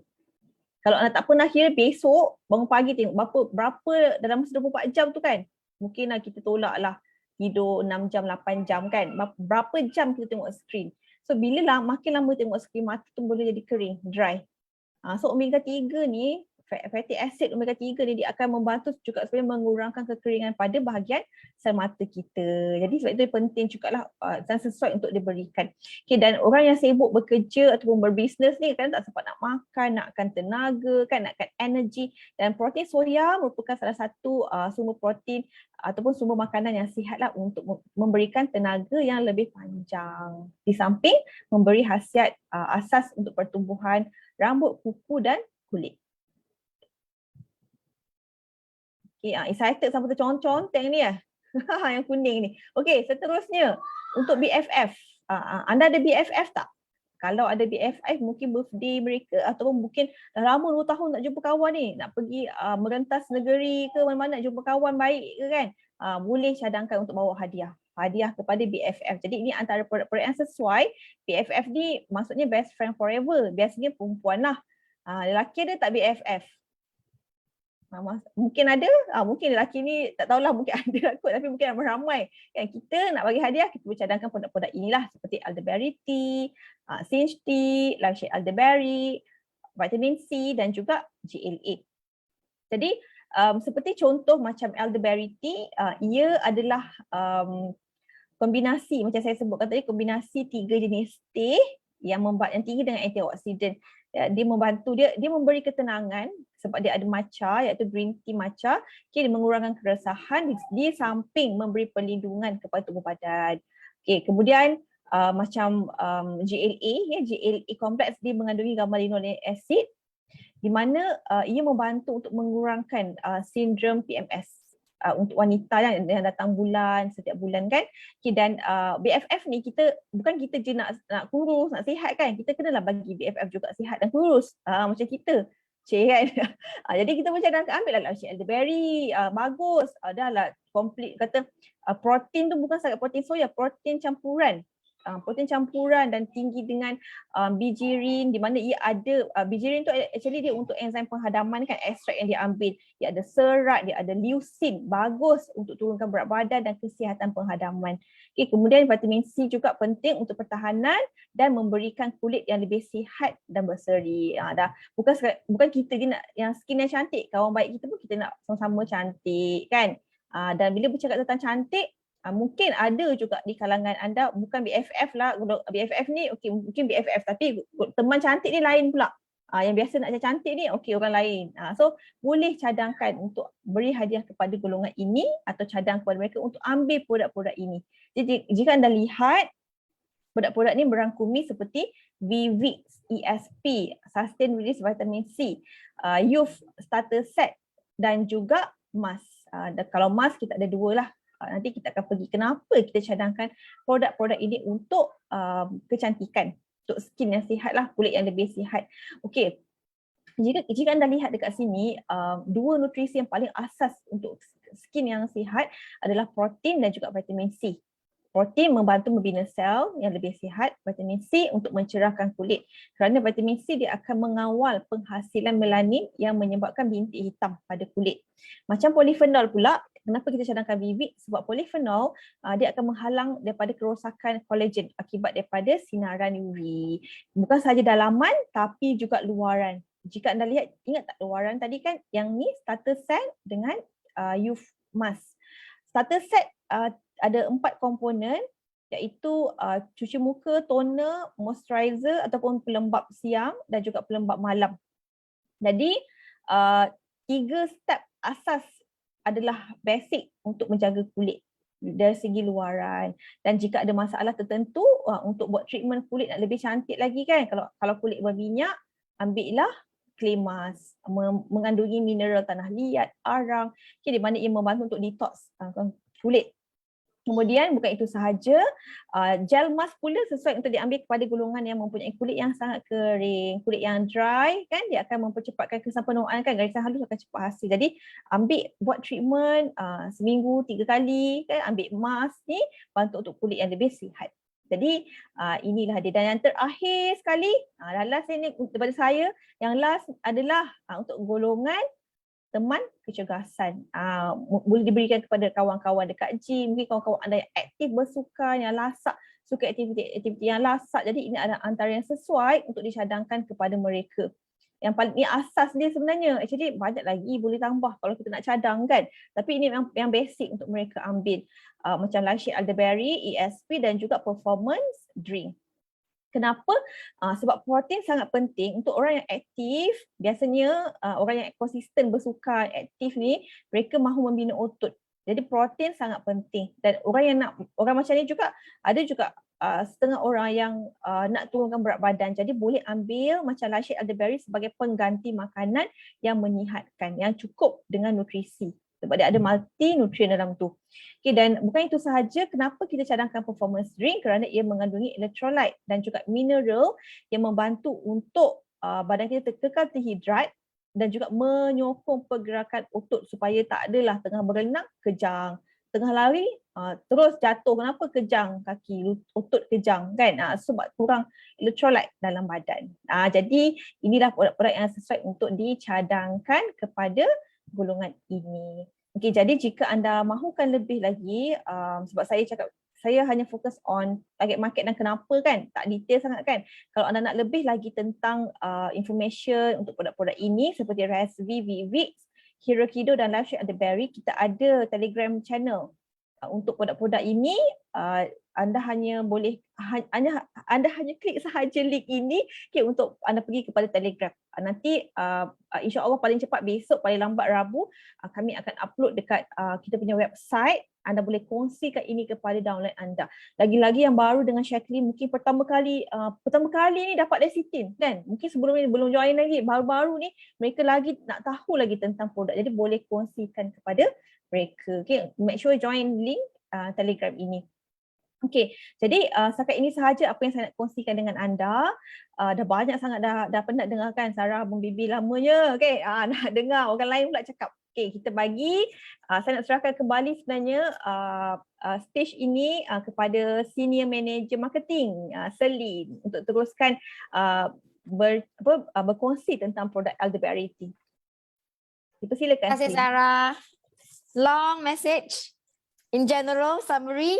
Kalau anda tak pernah kira, besok bangun pagi tengok berapa dalam masa 24 jam tu kan, mungkin kita tolak lah tidur 6 jam, 8 jam kan, berapa jam kita tengok skrin. So bila makin lama tengok skrin, mata tu boleh jadi kering, dry. So omega 3 ni, fatty acid omega 3 ni dia akan membantu juga supaya mengurangkan kekeringan pada bahagian sel mata kita. Jadi sebab itu penting jugalah dan sesuai untuk diberikan. Dan orang yang sibuk bekerja ataupun berbisnes ni kan tak sempat nak makan, nakkan tenaga kan, nakkan energi, dan protein soya merupakan salah satu sumber protein ataupun sumber makanan yang sihatlah untuk memberikan tenaga yang lebih panjang. Di samping memberi khasiat asas untuk pertumbuhan rambut, kuku dan kulit. Excited sampai terconteng ni ya. Yang kuning ni. Okey, seterusnya untuk BFF. Anda ada BFF tak? Kalau ada BFF, mungkin birthday mereka ataupun mungkin dah lama 2 tahun tak jumpa kawan ni, nak pergi merentas negeri ke mana-mana nak jumpa kawan baik ke kan, boleh cadangkan untuk bawa hadiah kepada BFF. Jadi ini antara produk-produk yang sesuai. BFF ni maksudnya best friend forever. Biasanya perempuan lah. Lelaki ada tak BFF? Mungkin ada, mungkin lelaki ni tak tahulah, mungkin ada kot, tapi mungkin ramai kan. Kita nak bagi hadiah, kita boleh cadangkan produk-produk inilah seperti elderberry tea, Sinch tea, live shade elderberry, vitamin C dan juga GLA. Jadi seperti contoh macam elderberry tea, ia adalah kombinasi macam saya sebutkan tadi, kombinasi 3 jenis teh yang tinggi dengan antioksidan. Dia membantu, dia memberi ketenangan sebab dia ada matcha, iaitu green tea matcha. Dia mengurangkan keresahan di samping memberi perlindungan kepada tubuh badan. Kemudian macam GLA, GLA kompleks, dia mengandungi gamma linoleic acid di mana ia membantu untuk mengurangkan sindrom PMS untuk wanita yang datang bulan setiap bulan kan. Dan BFF ni bukan kita je nak kurus, nak sihat kan, kita kenalah bagi BFF juga sihat dan kurus macam kita kan. Jadi kita macam nak ambil lah elderberry, bagus, dah lah complete. Kata protein tu bukan sangat protein soya, protein campuran. Dan tinggi dengan bijirin, di mana ia ada bijirin tu actually dia untuk enzim penghadaman kan, ekstrak yang dia ambil. Dia ada serat, dia ada leucin, bagus untuk turunkan berat badan dan kesihatan penghadaman. Kemudian vitamin C juga penting untuk pertahanan dan memberikan kulit yang lebih sihat dan berseri. Bukan kita je nak yang skin yang cantik, kawan baik kita pun kita nak sama-sama cantik kan. Dan bila bercakap tentang cantik, mungkin ada juga di kalangan anda bukan BFF lah. BFF ni mungkin BFF, tapi teman cantik ni lain pula. Yang biasa nak cantik ni orang lain. So boleh cadangkan untuk beri hadiah kepada golongan ini atau cadang kepada mereka untuk ambil produk-produk ini. Jadi jika anda lihat produk-produk ni merangkumi seperti VVIX, ESP, Sustain Release Vitamin C, Youth Starter Set dan juga mask. Kalau mask kita ada 2 lah. Nanti kita akan pergi kenapa kita cadangkan produk-produk ini untuk kecantikan, untuk skin yang sihat lah, kulit yang lebih sihat. jika anda lihat dekat sini, dua nutrisi yang paling asas untuk skin yang sihat adalah protein dan juga vitamin C. Protein membantu membina sel yang lebih sihat, vitamin C untuk mencerahkan kulit. Kerana vitamin C dia akan mengawal penghasilan melanin yang menyebabkan bintik hitam pada kulit. Macam polifenol pula, kenapa kita cadangkan bibit? Sebab polifenol dia akan menghalang daripada kerosakan kolagen akibat daripada sinaran UV. Bukan sahaja dalaman tapi juga luaran. Jika anda lihat, ingat tak luaran tadi kan, yang ni starter set dengan youth mask. Starter set ada 4 komponen, iaitu cuci muka, toner, moisturizer ataupun pelembap siang dan juga pelembap malam. Jadi 3 step asas adalah basic untuk menjaga kulit dari segi luaran. Dan jika ada masalah tertentu untuk buat treatment kulit nak lebih cantik lagi kan, kalau kulit berminyak, ambillah clay mask mengandungi mineral tanah liat, arang, di mana ia membantu untuk detox kulit. Kemudian bukan itu sahaja, gel mask pula sesuai untuk diambil kepada golongan yang mempunyai kulit yang sangat kering, kulit yang dry kan, dia akan mempercepatkan kesempurnaan kan, garisan halus akan cepat hasil. Jadi buat treatment seminggu 3 kali kan, ambil mask ni bantu untuk kulit yang lebih sihat. Jadi inilah dia. Dan yang terakhir sekali, last ini daripada saya, yang last adalah untuk golongan teman kecergasan. Boleh diberikan kepada kawan-kawan dekat gym, mungkin kawan-kawan anda yang aktif bersukan, yang lasak, suka aktiviti yang lasak. Jadi ini adalah antara yang sesuai untuk dicadangkan kepada mereka. Yang paling ni asas dia sebenarnya. Actually banyak lagi boleh tambah kalau kita nak cadang kan. Tapi ini yang basic untuk mereka ambil. Macam Lyshade Elderberry, ESP dan juga performance drink. Kenapa? Sebab protein sangat penting untuk orang yang aktif. Biasanya orang yang konsisten bersukan, aktif ni, mereka mahu membina otot. Jadi protein sangat penting. Dan orang macam ni juga, ada juga setengah orang yang nak turunkan berat badan. Jadi boleh ambil macam Lyshade Elderberry sebagai pengganti makanan yang menyihatkan, yang cukup dengan nutrisi. Sebab dia ada multi nutrien dalam tu. Okay, dan bukan itu sahaja, kenapa kita cadangkan performance drink? Kerana ia mengandungi electrolyte dan juga mineral yang membantu untuk badan kita kekal terhidrat dan juga menyokong pergerakan otot supaya tak adalah tengah berenang kejang, tengah lari terus jatuh. Kenapa kejang kaki, otot kejang kan? Sebab kurang electrolyte dalam badan. Jadi inilah produk-produk yang sesuai untuk dicadangkan kepada golongan ini. Okey, jadi jika anda mahukan lebih lagi, sebab saya cakap saya hanya fokus on target market dan kenapa kan, tak detail sangat kan. Kalau anda nak lebih lagi tentang information untuk produk-produk ini seperti Resvi, Vivix, Hero Kido dan Lyshade Elderberry, kita ada Telegram channel. Untuk produk-produk ini anda hanya klik sahaja link ini untuk anda pergi kepada Telegram. Nanti insya-Allah paling cepat besok, paling lambat Rabu, kami akan upload dekat kita punya website. Anda boleh kongsikan ini kepada downline anda. Lagi-lagi yang baru dengan Shaklee, mungkin pertama kali ni dapat Lecithin kan. Mungkin sebelum ni belum join lagi, baru-baru ni mereka lagi nak tahu lagi tentang produk. Jadi boleh kongsikan kepada mereka. Okay, make sure join link Telegram ini. Okey, jadi setakat ini sahaja apa yang saya nak kongsikan dengan anda. Dah banyak sangat dah penat dengarkan Sarah membibi lamanya. Okey, nak dengar orang lain pula cakap. Okey, kita bagi saya nak serahkan kembali sebenarnya stage ini kepada Senior Manager Marketing Selin untuk teruskan berkongsi tentang produk Elderberry Tea. Dipersilakan. Terima kasih Sarah. Long message. In general, summary,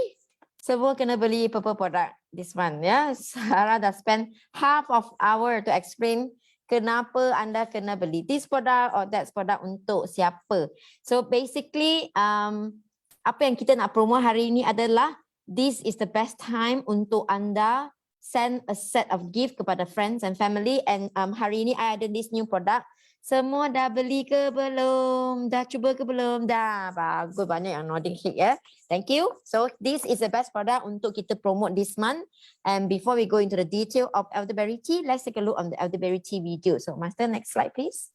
semua kena beli purple product this month ya. Sarah dah spend half of hour to explain kenapa anda kena beli this product or that product untuk siapa. So basically, apa yang kita nak promo hari ini adalah this is the best time untuk anda send a set of gift kepada friends and family. And hari ini I ada this new product. Semua dah beli ke belum? Dah cuba ke belum? Dah. Bagus, banyak yang nodding head ya. Thank you. So this is the best product untuk kita promote this month. And before we go into the detail of Elderberry Tea, let's take a look on the Elderberry Tea video. So Master, next slide please.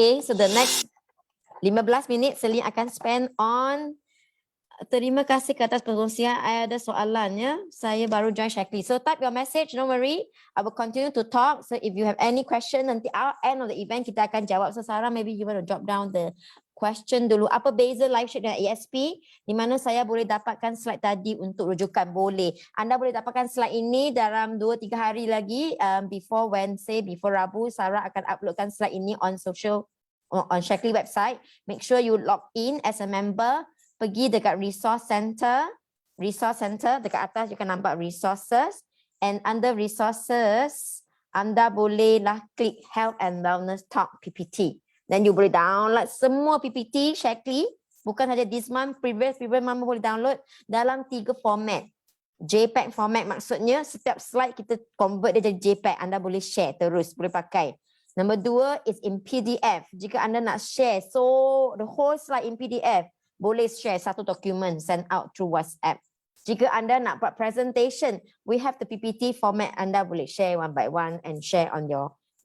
Okay, so the next 15 minit Celine akan spend on. Terima kasih ke atas perkongsian. I ada soalannya. Saya baru join Shaklee. So type your message, don't worry. I will continue to talk. So if you have any question, nanti our end of the event kita akan jawab. So Sarah, maybe you want to drop down the question dulu. Apa beza live chat dengan ASP? Di mana saya boleh dapatkan slide tadi untuk rujukan? Boleh. Anda boleh dapatkan slide ini dalam 2-3 hari lagi. Before Wednesday, before Rabu, Sarah akan uploadkan slide ini on Shaklee website. Make sure you log in as a member. Pergi dekat resource center dekat atas you akan nampak resources, and under resources anda bolehlah klik health and wellness talk PPT, then you boleh download semua PPT Shaklee, bukan saja this month, previous month boleh download dalam 3 format. JPEG format maksudnya setiap slide kita convert dia jadi JPEG, anda boleh share terus, boleh pakai. Number 2 is in PDF. Jika anda nak share so the whole slide in PDF, boleh share satu dokumen, send out through WhatsApp. Jika anda nak buat presentation, we have the PPT format. Anda boleh share one by one and share on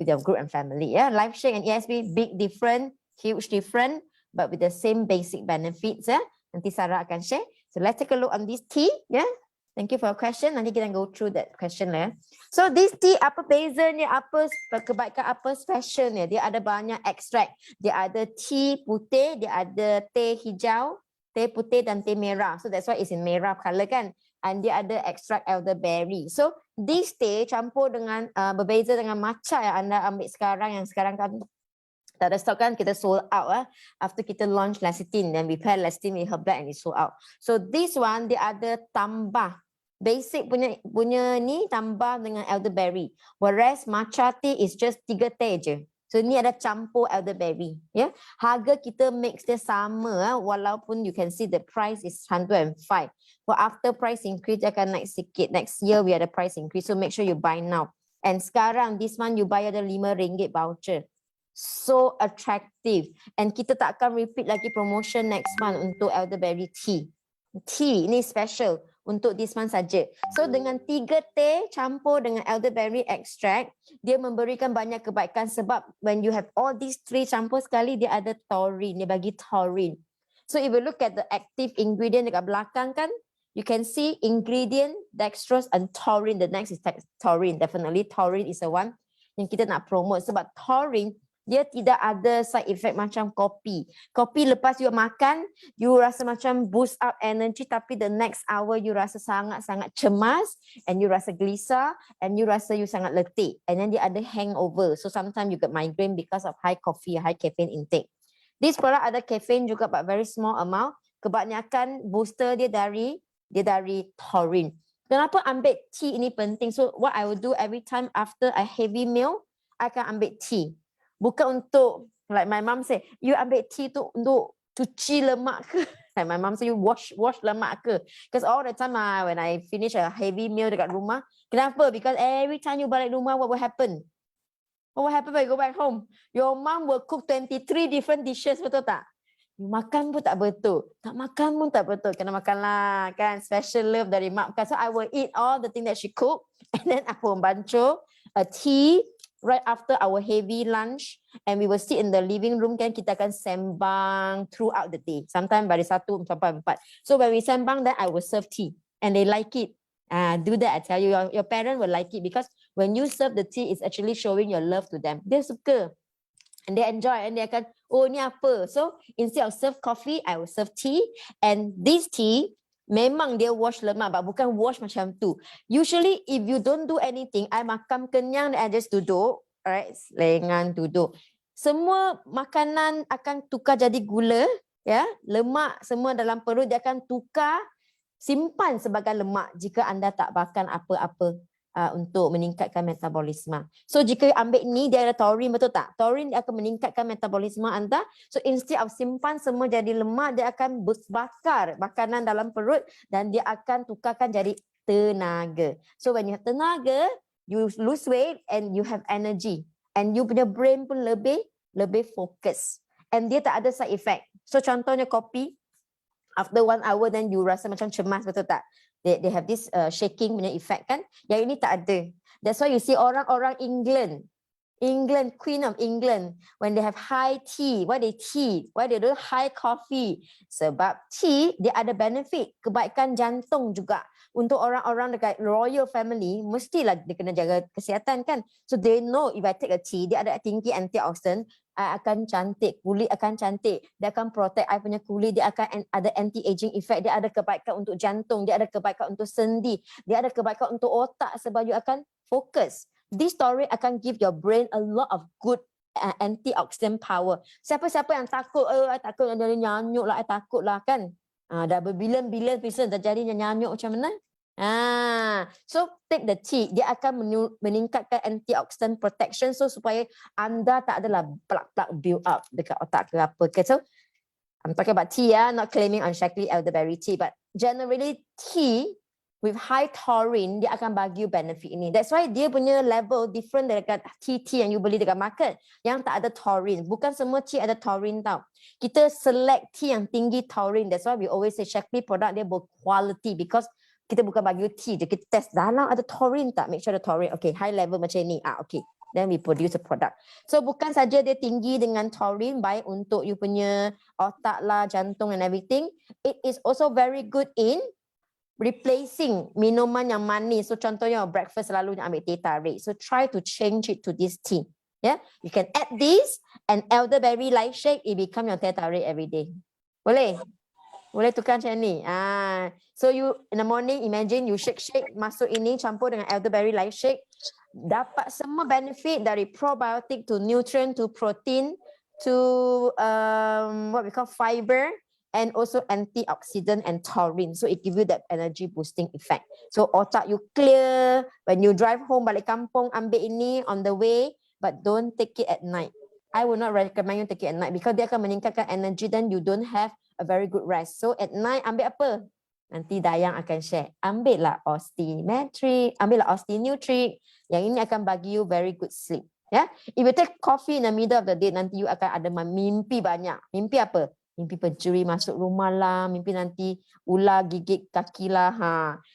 with your group and family. Yeah, live share and ESP big different, huge different, but with the same basic benefits. Yeah, nanti Sarah akan share. So let's take a look on this tea. Yeah, thank you for your question. Nanti kita go through that question lah. So this tea apa bezanya? Apa kebaikan? Apa specialnya? Dia ada banyak ekstrak. Dia ada tea putih, dia ada teh hijau, teh putih dan teh merah. So that's why it's in merah color kan. And dia ada ekstrak elderberry. So this tea campur dengan berbeza dengan matcha yang anda ambil sekarang, yang sekarang kan tak ada stok kan, kita sold out after kita launch lecithin, then we pair lecithin with her black and it sold out. So this one dia ada tambah basic punya ni tambah dengan elderberry, whereas matcha tea is just 3 teh je. So ni ada campur elderberry. Yeah, harga kita mix dia sama walaupun you can see the price is 105. For after price increase dia akan naik sikit. Next year we ada price increase, so make sure you buy now. And sekarang this month you buy ada RM5 voucher. So attractive, and kita tak akan repeat lagi promotion next month untuk elderberry tea. Tea ni special untuk this month saja. So dengan 3 teh campur dengan elderberry extract, dia memberikan banyak kebaikan sebab when you have all these 3 campur sekali, dia ada taurine, dia bagi taurine. So if you look at the active ingredient dekat belakang kan, you can see ingredient, dextrose and taurine. The next is taurine, definitely taurine is the one yang kita nak promote sebab taurine dia tidak ada side effect macam kopi. Kopi lepas you makan, you rasa macam boost up energy, tapi the next hour you rasa sangat-sangat cemas, and you rasa gelisah, and you rasa you sangat letih. And then dia ada hangover. So sometimes you get migraine because of high coffee, high caffeine intake. This product ada caffeine juga but very small amount. Kebanyakan booster dia dari taurine. Kenapa ambil tea ini penting? So what I will do every time after a heavy meal, I akan ambil tea. Bukan untuk, like my mom say, you ambil tea tu untuk cuci lemak ke? Like my mom say, you wash lemak ke? Because all the time when I finish a heavy meal dekat rumah, kenapa? Because every time you balik rumah, what will happen? What will happen when you go back home? Your mom will cook 23 different dishes, betul tak? You makan pun tak betul. Tak makan pun tak betul. Kena makanlah kan. Special love dari mak. So I will eat all the thing that she cook. And then I will bancuh a tea right after our heavy lunch, and we will sit in the living room kan, kita akan sembang throughout the day. Sometimes dari 1 sampai 4. So when we sembang, then I will serve tea and they like it. Do that, I tell you, your parent will like it because when you serve the tea, it's actually showing your love to them. Dia suka and they enjoy, and they akan, oh ni apa? So instead of serve coffee, I will serve tea, and this tea memang dia wash lemak, but bukan wash macam tu. Usually if you don't do anything, I makan kenyang dan I just duduk, alright, lengan duduk. Semua makanan akan tukar jadi gula, ya, lemak semua dalam perut dia akan tukar simpan sebagai lemak jika anda tak makan apa-apa untuk meningkatkan metabolisme. So jika ambil ni dia ada taurine, betul tak? Taurine dia akan meningkatkan metabolisme anda. So instead of simpan semua jadi lemak, dia akan bakar makanan dalam perut dan dia akan tukarkan jadi tenaga. So when you have tenaga, you lose weight and you have energy, and you punya brain pun lebih fokus, and dia tak ada side effect. So contohnya kopi, after 1 hour then you rasa macam cemas, betul tak? They have this shaking punya effect kan. Yang ini tak ada. That's why you see orang-orang England England, Queen of England, when they have high tea, why they tea? Why they do high coffee? Sebab tea, dia ada benefit, kebaikan jantung juga. Untuk orang-orang dekat royal family, mestilah dia kena jaga kesihatan kan. So they know if I take a tea, dia ada tinggi antioxidant, I akan cantik, kulit akan cantik, dia akan protect I punya kulit, dia akan ada anti-aging effect, dia ada kebaikan untuk jantung, dia ada kebaikan untuk sendi, dia ada kebaikan untuk otak sebab you akan fokus. This story akan give your brain a lot of good antioxidant power. Siapa-siapa yang takut, I takut jadi nyanyuk lah, I takut lah kan. Dah berbilion-bilion pieces dah jadi nyanyuk macam mana? So take the tea, dia akan meningkatkan antioxidant protection so supaya anda tak adalah plak-plak build up dekat otak ke apa ke. So I'm talking about tea, not claiming on Shaklee elderberry tea, but generally tea with high taurine, dia akan bagi you benefit ini. That's why dia punya level different dekat tea yang you beli dekat market yang tak ada taurine. Bukan semua tea ada taurine tau. Kita select tea yang tinggi taurine. That's why we always say Shaklee product dia berquality because kita bukan bagi you tea je. Kita test dalam ada taurine tak? Make sure ada taurine. Okay, high level macam ni. Okay. Then we produce a product. So bukan saja dia tinggi dengan taurine, baik untuk you punya otak lah, jantung and everything. It is also very good in replacing minuman yang manis. So contohnya breakfast selalu ambil teh tarik. So try to change it to this tea. Yeah, you can add this and elderberry light shake. It become your teh tarik every day. Boleh? Boleh tukar macam ni. So you in the morning imagine you shake masuk ini campur dengan elderberry light shake. Dapat semua benefit dari probiotic to nutrient to protein to what we call fiber. And also antioxidant and taurine. So it give you that energy boosting effect. So otak you clear. When you drive home balik kampung, ambil ini on the way. But don't take it at night. I would not recommend you take it at night because dia akan meningkatkan energy then you don't have a very good rest. So at night ambil apa? Nanti Dayang akan share. Ambil lah Osteometric, ambil lah Osteonutric. Yang ini akan bagi you very good sleep. Yeah? If you take coffee in the middle of the day, nanti you akan ada mimpi banyak. Mimpi apa? Mimpi pencuri masuk rumah lah, mimpi nanti ular gigit kaki lah.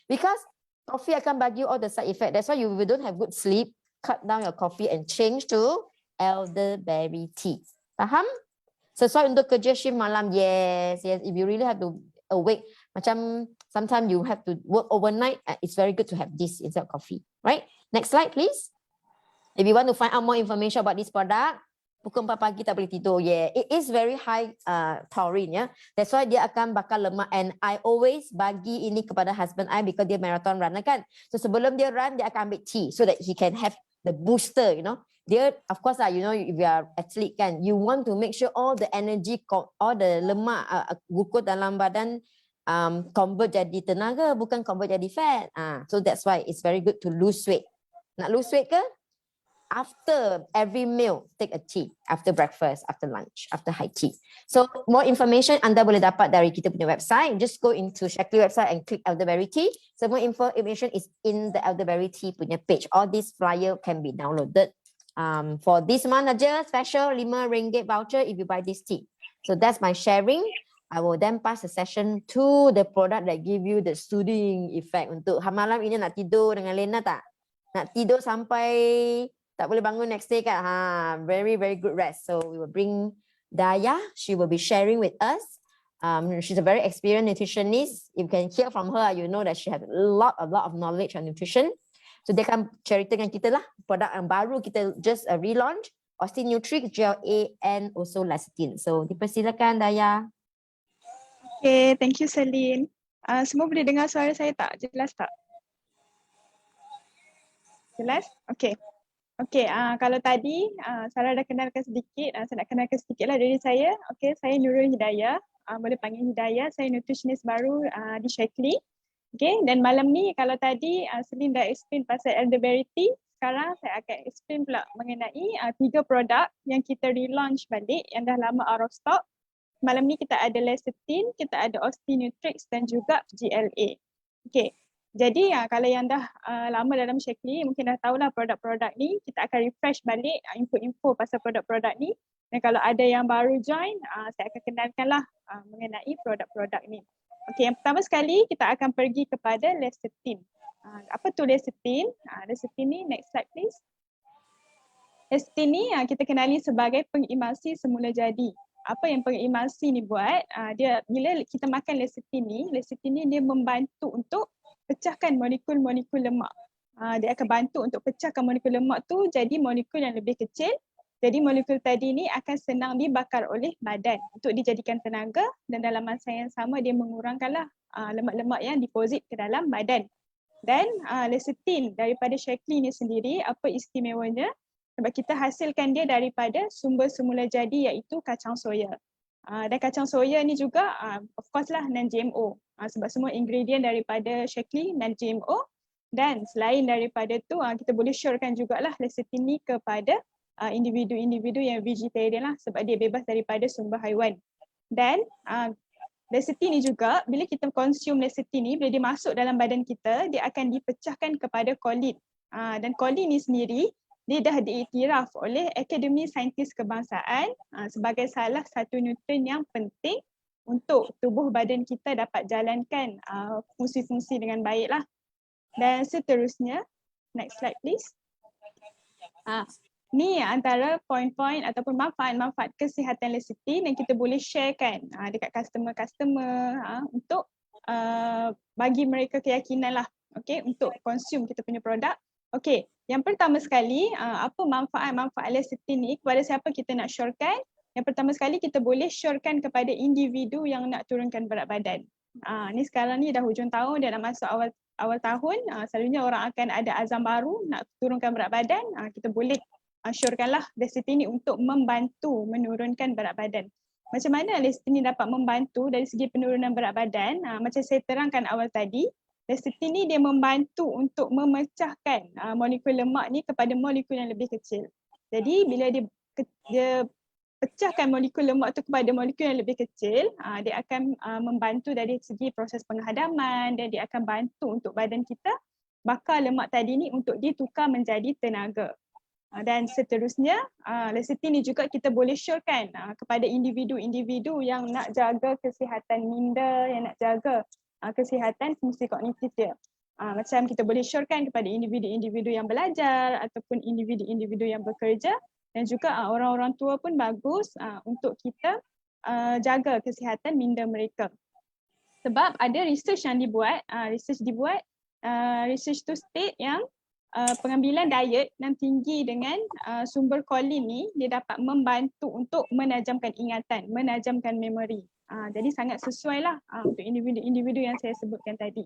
Because coffee akan bagi you all the side effect. That's why you don't have good sleep, cut down your coffee and change to elderberry tea. Faham? Sesuai untuk kerja shift malam. Yes. If you really have to awake, macam sometimes you have to work overnight, it's very good to have this instead of coffee. Right? Next slide, please. If you want to find out more information about this product, pukul 4 pagi tak boleh tidur. Yeah, it is very high taurine. Yeah, that's why dia akan bakar lemak. And I always bagi ini kepada husband I because dia marathon runner kan. So sebelum dia run, dia akan ambil tea so that he can have the booster. You know, dia of course lah. You know, if you are athlete kan, you want to make sure all the energy, all the lemak glucose dalam badan convert jadi tenaga, bukan convert jadi fat. So that's why it's very good to lose weight. Nak lose weight ke? After every meal, take a tea. After breakfast, after lunch, after high tea. So more information anda boleh dapat dari kita punya website. Just go into Shaklee website and click elderberry tea. So more information is in the elderberry tea punya page. All these flyer can be downloaded. For this month aja, special RM5 voucher if you buy this tea. So that's my sharing. I will then pass the session to the product that give you the soothing effect. Untuk malam ini nak tidur dengan Lena tak? Nak tidur sampai tak boleh bangun next day kan? Very, very good rest. So we will bring Daya. She will be sharing with us. She's a very experienced nutritionist. You can hear from her, you know that she has a lot of knowledge on nutrition. So dia akan ceritakan kita lah produk yang baru kita just relaunch. Osteonutric, GLA and also lecithin. So dipersilakan Daya. Okay, thank you Celine. Semua boleh dengar suara saya tak? Jelas tak? Jelas? Okay. Okay, kalau tadi Sarah dah kenalkan sedikit, saya nak kenalkan sedikit lah dari saya. Okay, saya Nurul Hidayah, boleh panggil Hidayah. Saya nutritionist baru di Shaklee. Okay, dan malam ni kalau tadi Celine dah explain pasal elderberry tea, sekarang saya akan explain pula mengenai 3 produk yang kita relaunch balik yang dah lama out of stock. Malam ni kita ada lecithin, kita ada Osteonutric dan juga GLA. Okay. Jadi kalau yang dah lama dalam Shaklee, mungkin dah tahulah produk-produk ni, kita akan refresh balik info-info pasal produk-produk ni. Dan kalau ada yang baru join, saya akan kenalkanlah mengenai produk-produk ni. Okey, yang pertama sekali kita akan pergi kepada lecithin. Apa tu lecithin? Lecithin ni, next slide please. Lecithin ni kita kenali sebagai pengimasi semula jadi. Apa yang pengimasi ni buat, dia bila kita makan lecithin ni dia membantu untuk pecahkan molekul-molekul lemak. Dia akan bantu untuk pecahkan molekul lemak tu jadi molekul yang lebih kecil. Jadi molekul tadi ni akan senang dibakar oleh badan untuk dijadikan tenaga, dan dalam masa yang sama dia mengurangkanlah lemak-lemak yang deposit ke dalam badan. Dan lecithin daripada Shaklee ni sendiri, apa istimewanya? Sebab kita hasilkan dia daripada sumber semula jadi iaitu kacang soya. Dan kacang soya ni juga of course lah non-GMO. Sebab semua ingredient daripada Shaklee non-GMO. Dan selain daripada tu kita boleh syorkan jugalah lecithin ni kepada individu-individu yang vegetarian lah, sebab dia bebas daripada sumber haiwan. Dan lecithin ni juga bila kita consume lecithin ni, bila dia masuk dalam badan kita, dia akan dipecahkan kepada kolin. Dan kolin ni sendiri dia dah diiktiraf oleh Akademi Saintis Kebangsaan sebagai salah satu nutrien yang penting untuk tubuh badan kita dapat jalankan fungsi-fungsi dengan baik lah. Dan seterusnya, next slide please. Ni antara poin-poin ataupun manfaat-manfaat kesihatan lecithin yang kita boleh sharekan dekat customer-customer untuk bagi mereka keyakinan lah, okay, untuk consume kita punya produk. Okay, yang pertama sekali, apa manfaat-manfaat lecithin ni kepada siapa kita nak syorkan? Yang pertama sekali kita boleh syorkan kepada individu yang nak turunkan berat badan. Ni sekarang ni dah hujung tahun, dia dah masuk awal tahun, selalunya orang akan ada azam baru nak turunkan berat badan, kita boleh syorkanlah lecithin ni untuk membantu menurunkan berat badan. Macam mana lecithin ni dapat membantu dari segi penurunan berat badan? Macam saya terangkan awal tadi, lecithin ni dia membantu untuk memecahkan molekul lemak ni kepada molekul yang lebih kecil. Jadi bila dia pecahkan molekul lemak tu kepada molekul yang lebih kecil, dia akan membantu dari segi proses penghadaman, dan dia akan bantu untuk badan kita bakar lemak tadi ni untuk ditukar menjadi tenaga. Dan seterusnya, lecithin ni juga kita boleh syorkan kepada individu-individu yang nak jaga kesihatan minda, yang nak jaga kesihatan fungsi kognitif dia. Macam kita boleh syorkan kepada individu-individu yang belajar ataupun individu-individu yang bekerja, dan juga orang-orang tua pun bagus untuk kita jaga kesihatan minda mereka. Sebab ada research yang dibuat, research tu state yang pengambilan diet yang tinggi dengan sumber kolin ni dia dapat membantu untuk menajamkan ingatan, menajamkan memori. Jadi sangat sesuai lah untuk individu-individu yang saya sebutkan tadi.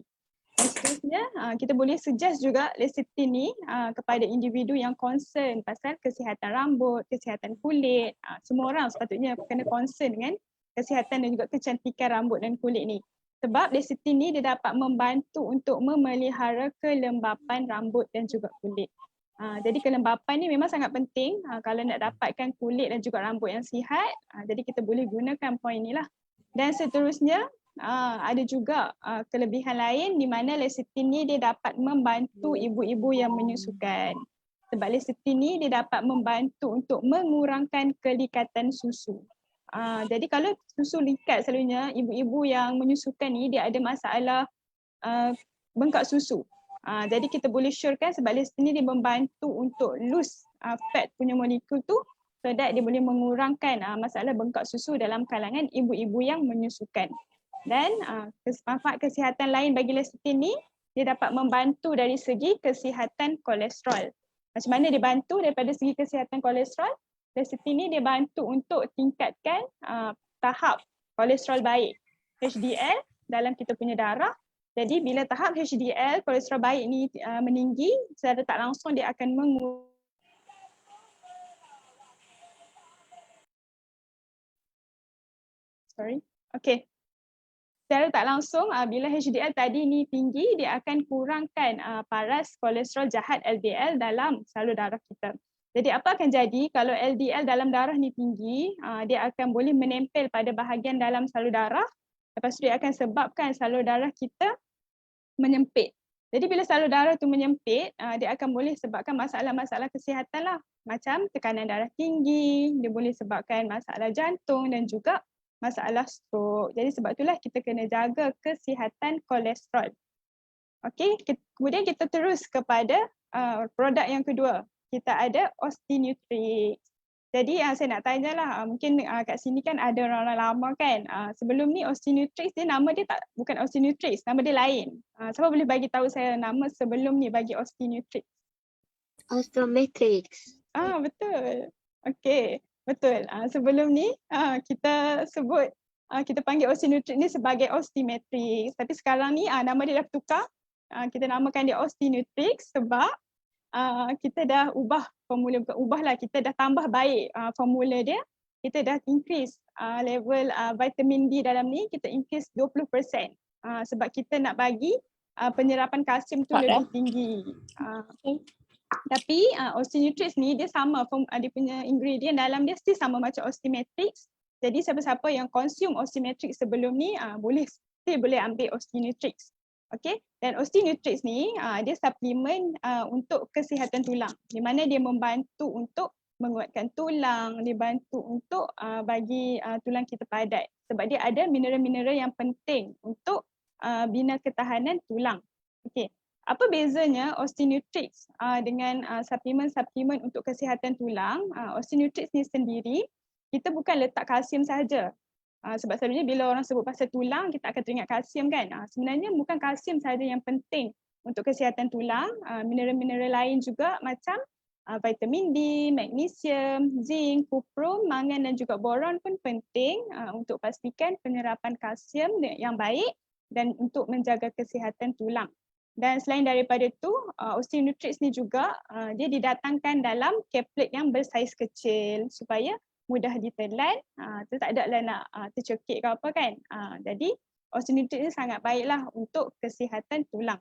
Dan seterusnya, kita boleh suggest juga lecithin ni kepada individu yang concern pasal kesihatan rambut, kesihatan kulit. Semua orang sepatutnya kena concern dengan kesihatan dan juga kecantikan rambut dan kulit ni. Sebab lecithin ni dia dapat membantu untuk memelihara kelembapan rambut dan juga kulit. Jadi kelembapan ni memang sangat penting kalau nak dapatkan kulit dan juga rambut yang sihat. Jadi kita boleh gunakan poin ni lah. Dan seterusnya, ada juga kelebihan lain di mana lecithin ni dia dapat membantu ibu-ibu yang menyusukan. Sebab lecithin ni dia dapat membantu untuk mengurangkan kelikatan susu. Jadi kalau susu likat, selalunya ibu-ibu yang menyusukan ni dia ada masalah bengkak susu. Jadi kita boleh syorkan sebab lecithin ni dia membantu untuk loose fat punya molekul tu, so that dia boleh mengurangkan masalah bengkak susu dalam kalangan ibu-ibu yang menyusukan. Dan manfaat kesihatan lain bagi lecithin ni, dia dapat membantu dari segi kesihatan kolesterol. Macam mana dia bantu daripada segi kesihatan kolesterol? Lecithin ni dia bantu untuk tingkatkan tahap kolesterol baik, HDL dalam kita punya darah. Jadi bila tahap HDL, kolesterol baik ni meninggi, secara tak langsung dia akan secara tak langsung bila HDL tadi ni tinggi, dia akan kurangkan paras kolesterol jahat LDL dalam salur darah kita. Jadi apa akan jadi kalau LDL dalam darah ni tinggi, dia akan boleh menempel pada bahagian dalam salur darah, lepas tu dia akan sebabkan salur darah kita menyempit. Jadi bila salur darah tu menyempit, dia akan boleh sebabkan masalah-masalah kesihatan lah. Macam tekanan darah tinggi, dia boleh sebabkan masalah jantung dan juga masalah stroke. Jadi sebab itulah kita kena jaga kesihatan kolesterol. Okey, kemudian kita terus kepada produk yang kedua, kita ada osteonutrix. Jadi saya nak tanyalah, mungkin kat sini kan ada orang-orang lama kan. Sebelum ni osteonutrix dia nama dia bukan osteonutrix, nama dia lain. Siapa boleh bagi tahu saya nama sebelum ni bagi osteonutrix? Osteomatrix. Betul. Okey, betul. Sebelum ni kita sebut kita panggil osteonutrix ni sebagai osteomatrix. Tapi sekarang ni nama dia dah bertukar. Kita namakan dia osteonutrix sebab kita dah ubah formula, bukan ubah lah, kita dah tambah baik formula dia. Kita dah increase level vitamin D dalam ni, kita increase 20%. Sebab kita nak bagi penyerapan kalsium tu lebih tinggi. Tapi osteonutrix ni dia sama, dia punya ingredient dalam dia still sama macam osteomatrix. Jadi siapa-siapa yang consume osteomatrix sebelum ni boleh ambil osteonutrix. Okay, dan osteonutrix ni dia suplemen untuk kesihatan tulang, di mana dia membantu untuk menguatkan tulang, dia bantu untuk bagi tulang kita padat sebab dia ada mineral-mineral yang penting untuk bina ketahanan tulang. Okay, apa bezanya osteonutrix dengan suplemen-suplemen untuk kesihatan tulang? Osteonutrix ni sendiri kita bukan letak kalsium sahaja. Sebab selalunya bila orang sebut pasal tulang, kita akan teringat kalsium kan. Sebenarnya bukan kalsium sahaja yang penting untuk kesihatan tulang. Mineral-mineral lain juga macam vitamin D, magnesium, zinc, kuprum, mangan dan juga boron pun penting untuk pastikan penyerapan kalsium yang baik dan untuk menjaga kesihatan tulang. Dan selain daripada itu, osteonutrix ni juga dia didatangkan dalam caplet yang bersaiz kecil supaya mudah ditelan, tak ada lah nak tercekik ke apa kan. Jadi osteonutrix ni sangat baiklah untuk kesihatan tulang.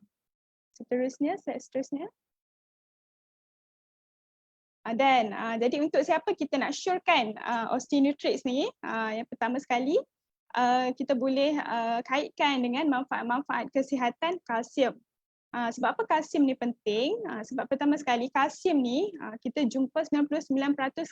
Seterusnya, slide seterusnya. Dan jadi untuk siapa kita nak syorkan osteonutrix ni, yang pertama sekali kita boleh kaitkan dengan manfaat-manfaat kesihatan kalsium. Sebab apa kalsium ni penting? Sebab pertama sekali kalsium ni kita jumpa 99%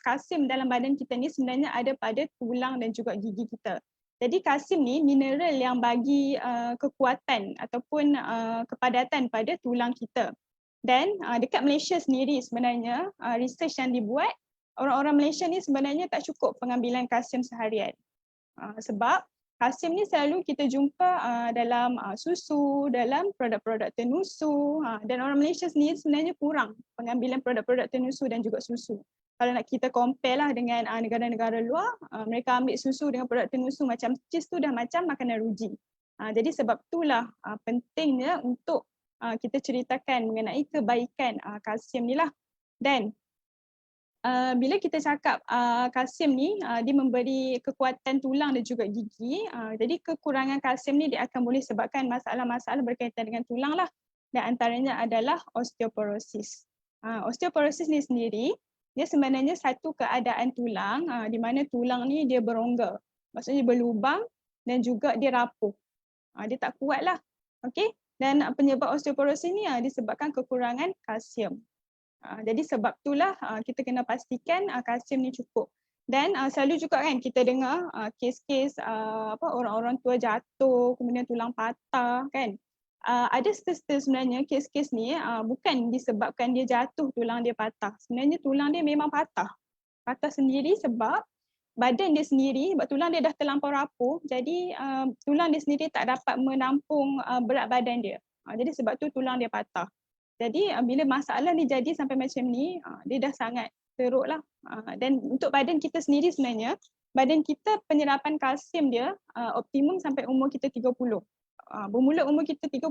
kalsium dalam badan kita ni sebenarnya ada pada tulang dan juga gigi kita. Jadi kalsium ni mineral yang bagi kekuatan ataupun kepadatan pada tulang kita. Dan dekat Malaysia sendiri sebenarnya research yang dibuat, orang-orang Malaysia ni sebenarnya tak cukup pengambilan kalsium seharian. Sebab kalsium ni selalu kita jumpa dalam susu, dalam produk-produk tenusu, dan orang Malaysia sendiri sebenarnya kurang pengambilan produk-produk tenusu dan juga susu. Kalau nak kita compare lah dengan negara-negara luar, mereka ambil susu dengan produk tenusu macam cheese tu dah macam makanan ruji. Jadi sebab itulah pentingnya untuk kita ceritakan mengenai kebaikan kalsium ni lah. Dan bila kita cakap kalsium ni dia memberi kekuatan tulang dan juga gigi, jadi kekurangan kalsium ni dia akan boleh sebabkan masalah-masalah berkaitan dengan tulang lah, dan antaranya adalah osteoporosis. Osteoporosis ni sendiri dia sebenarnya satu keadaan tulang di mana tulang ni dia berongga, maksudnya berlubang dan juga dia rapuh, dia tak kuat lah. Okay? Dan penyebab osteoporosis ni disebabkan kekurangan kalsium. Jadi sebab itulah kita kena pastikan kalsium ni cukup. Dan selalu juga kan kita dengar kes-kes orang-orang tua jatuh kemudian tulang patah kan. Ada sebenarnya kes-kes ni bukan disebabkan dia jatuh tulang dia patah. Sebenarnya tulang dia memang patah. Patah sendiri sebab badan dia sendiri, sebab tulang dia dah terlampau rapuh, jadi tulang dia sendiri tak dapat menampung berat badan dia. Jadi sebab tu tulang dia patah. Jadi bila masalah ni jadi sampai macam ni, dia dah sangat teruk lah. Dan untuk badan kita sendiri sebenarnya, badan kita penyerapan kalsium dia optimum sampai umur kita 30. Bermula umur kita 30,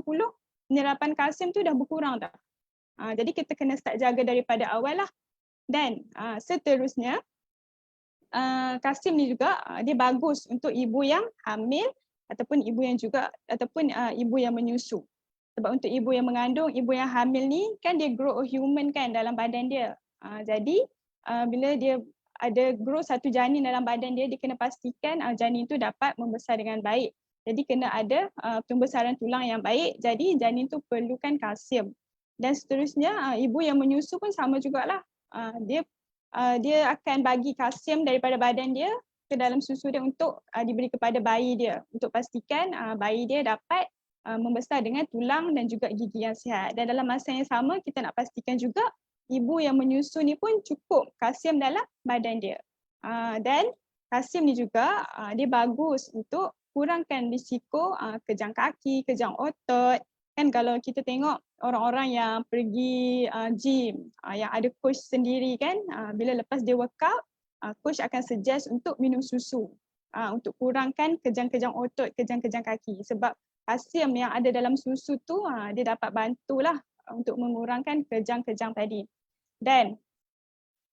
penyerapan kalsium tu dah berkurang dah. Jadi kita kena start jaga daripada awal lah. Dan seterusnya, kalsium ni juga dia bagus untuk ibu yang hamil ataupun ibu yang juga ataupun ibu yang menyusu. Sebab untuk ibu yang mengandung, ibu yang hamil ni kan dia grow a human kan dalam badan dia. Jadi bila dia ada grow satu janin dalam badan dia, dia kena pastikan janin tu dapat membesar dengan baik. Jadi kena ada pembesaran tulang yang baik. Jadi janin tu perlukan kalsium. Dan seterusnya ibu yang menyusu pun sama jugalah. Dia akan bagi kalsium daripada badan dia ke dalam susu dia untuk diberi kepada bayi dia, untuk pastikan bayi dia dapat membesar dengan tulang dan juga gigi yang sihat. Dan dalam masa yang sama kita nak pastikan juga ibu yang menyusu ni pun cukup kalsium dalam badan dia. Dan kalsium ni juga dia bagus untuk kurangkan risiko kejang kaki, kejang otot. Kan kalau kita tengok orang-orang yang pergi gym, yang ada coach sendiri kan, bila lepas dia workout, coach akan suggest untuk minum susu untuk kurangkan kejang-kejang otot, kejang-kejang kaki. Sebab kalsium yang ada dalam susu tu dia dapat bantulah untuk mengurangkan kejang-kejang tadi. Dan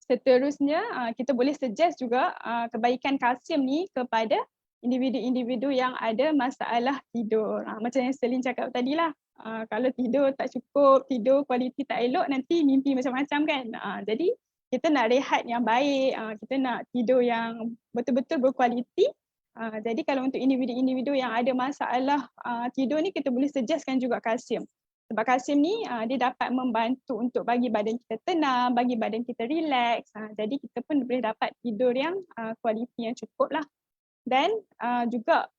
seterusnya kita boleh suggest juga kebaikan kalsium ni kepada individu-individu yang ada masalah tidur. Macam yang Selin cakap tadi lah, kalau tidur tak cukup, tidur kualiti tak elok, nanti mimpi macam-macam kan. Jadi kita nak rehat yang baik, kita nak tidur yang betul-betul berkualiti. Jadi kalau untuk individu-individu yang ada masalah tidur ni, kita boleh suggestkan juga kalsium. Sebab kalsium ni dia dapat membantu untuk bagi badan kita tenang, bagi badan kita relax. Jadi kita pun boleh dapat tidur yang kualiti yang cukup lah. Dan juga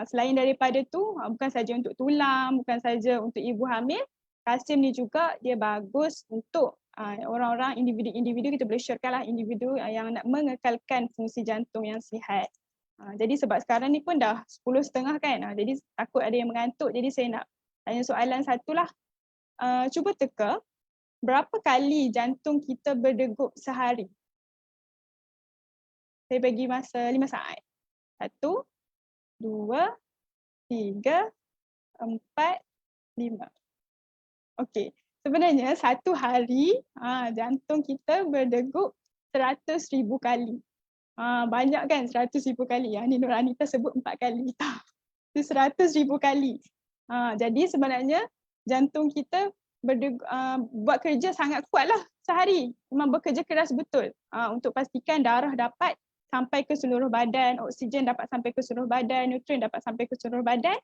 selain daripada tu, bukan saja untuk tulang, bukan saja untuk ibu hamil, kalsium ni juga dia bagus untuk orang-orang, individu-individu, kita boleh syorkan lah individu yang nak mengekalkan fungsi jantung yang sihat. Jadi sebab sekarang ni pun dah 10.30 kan, jadi takut ada yang mengantuk, jadi saya nak tanya soalan satu lah. Cuba teka, berapa kali jantung kita berdegup sehari? Saya bagi masa 5 saat. 1, 2, 3, 4, 5. Okey, sebenarnya satu hari jantung kita berdegup 100,000 kali. Banyak kan 100,000 kali. Ni Nur Anita sebut 4 kali. Itu 100,000 kali. Jadi sebenarnya jantung kita buat kerja sangat kuat lah sehari. Memang bekerja keras betul untuk pastikan darah dapat sampai ke seluruh badan, oksigen dapat sampai ke seluruh badan, nutrien dapat sampai ke seluruh badan.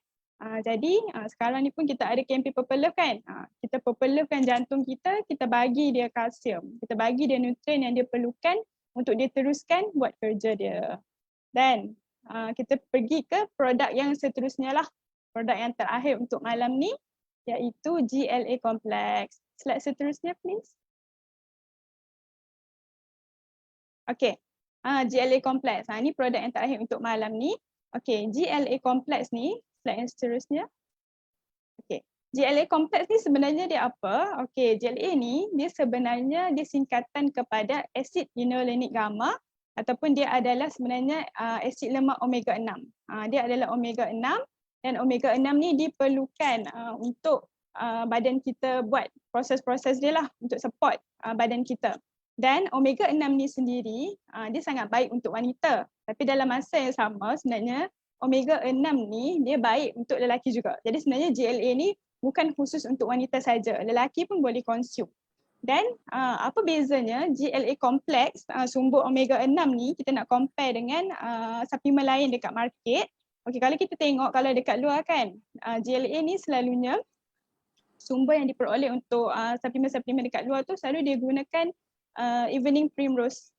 Jadi sekarang ni pun kita ada kempen Purple Love kan. Kita Purple Love-kan jantung kita, kita bagi dia kalsium. Kita bagi dia nutrien yang dia perlukan untuk dia teruskan buat kerja dia. Dan kita pergi ke produk yang seterusnya lah. Produk yang terakhir untuk malam ni iaitu GLA Complex. Slide seterusnya please. Okay. GLA Complex. Ini produk yang terakhir untuk malam ni. Okay, GLA Complex ni, slide yang seterusnya. Okay, GLA Complex ni sebenarnya dia apa? Okay, GLA ni dia sebenarnya dia singkatan kepada asid linolenic gamma ataupun dia adalah sebenarnya asid lemak omega 6. Dia adalah omega 6 dan omega 6 ni diperlukan untuk badan kita buat proses-proses dia lah untuk support badan kita. Dan omega 6 ni sendiri dia sangat baik untuk wanita. Tapi dalam masa yang sama sebenarnya omega 6 ni dia baik untuk lelaki juga. Jadi sebenarnya GLA ni bukan khusus untuk wanita saja. Lelaki pun boleh consume. Dan apa bezanya GLA Complex sumber omega 6 ni kita nak compare dengan suplemen lain dekat market. Okey, kalau kita tengok kalau dekat luar kan GLA ni selalunya sumber yang diperoleh untuk suplemen-suplemen dekat luar tu selalu dia gunakan evening primrose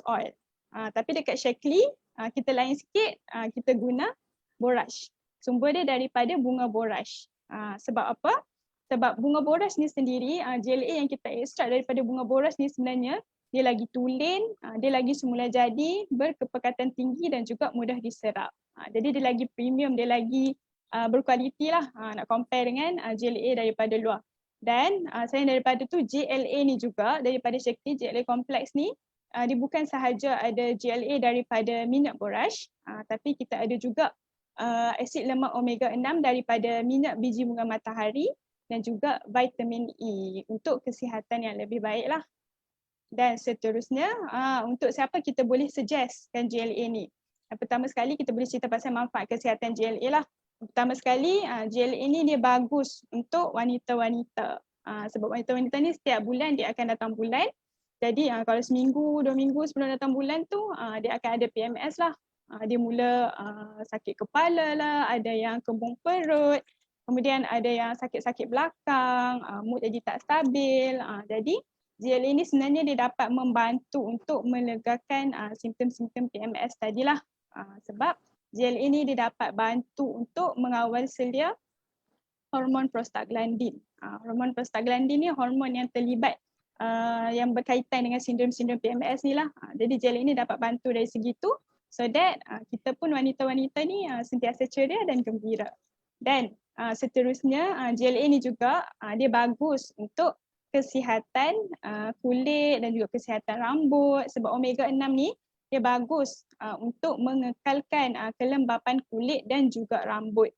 oil. Tapi dekat Shaklee kita lain sikit, kita guna borage. Sumber dia daripada bunga borage. Sebab apa? Sebab bunga borage ni sendiri, GLA yang kita ekstrak daripada bunga borage ni sebenarnya dia lagi tulen, dia lagi semula jadi, berkepekatan tinggi dan juga mudah diserap. Jadi dia lagi premium, dia lagi berkualiti lah nak compare dengan GLA daripada luar. Dan selain daripada tu GLA ni juga daripada Shaklee, GLA Complex ni dia bukan sahaja ada GLA daripada minyak borage, tapi kita ada juga asid lemak omega 6 daripada minyak biji bunga matahari dan juga vitamin E untuk kesihatan yang lebih baik lah. Dan seterusnya untuk siapa kita boleh suggestkan GLA ni. Pertama sekali kita boleh cerita pasal manfaat kesihatan GLA lah. Pertama sekali GLA ni dia bagus untuk wanita-wanita. Sebab wanita-wanita ni setiap bulan dia akan datang bulan. Jadi kalau seminggu, 2 minggu sebelum datang bulan tu dia akan ada PMS lah. Dia mula sakit kepala lah, ada yang kembung perut, kemudian ada yang sakit-sakit belakang, mood jadi tak stabil. Jadi GLA ni sebenarnya dia dapat membantu untuk melegakan simptom-simptom PMS tadilah. Sebab GLA ni dia dapat bantu untuk mengawal selia hormon prostaglandin. Hormon prostaglandin ni hormon yang terlibat yang berkaitan dengan sindrom-sindrom PMS ni lah. Jadi GLA ni dapat bantu dari segi tu so that kita pun wanita-wanita ni sentiasa ceria dan gembira. Dan seterusnya GLA ni juga dia bagus untuk kesihatan kulit dan juga kesihatan rambut sebab omega 6 ni dia bagus untuk mengekalkan kelembapan kulit dan juga rambut.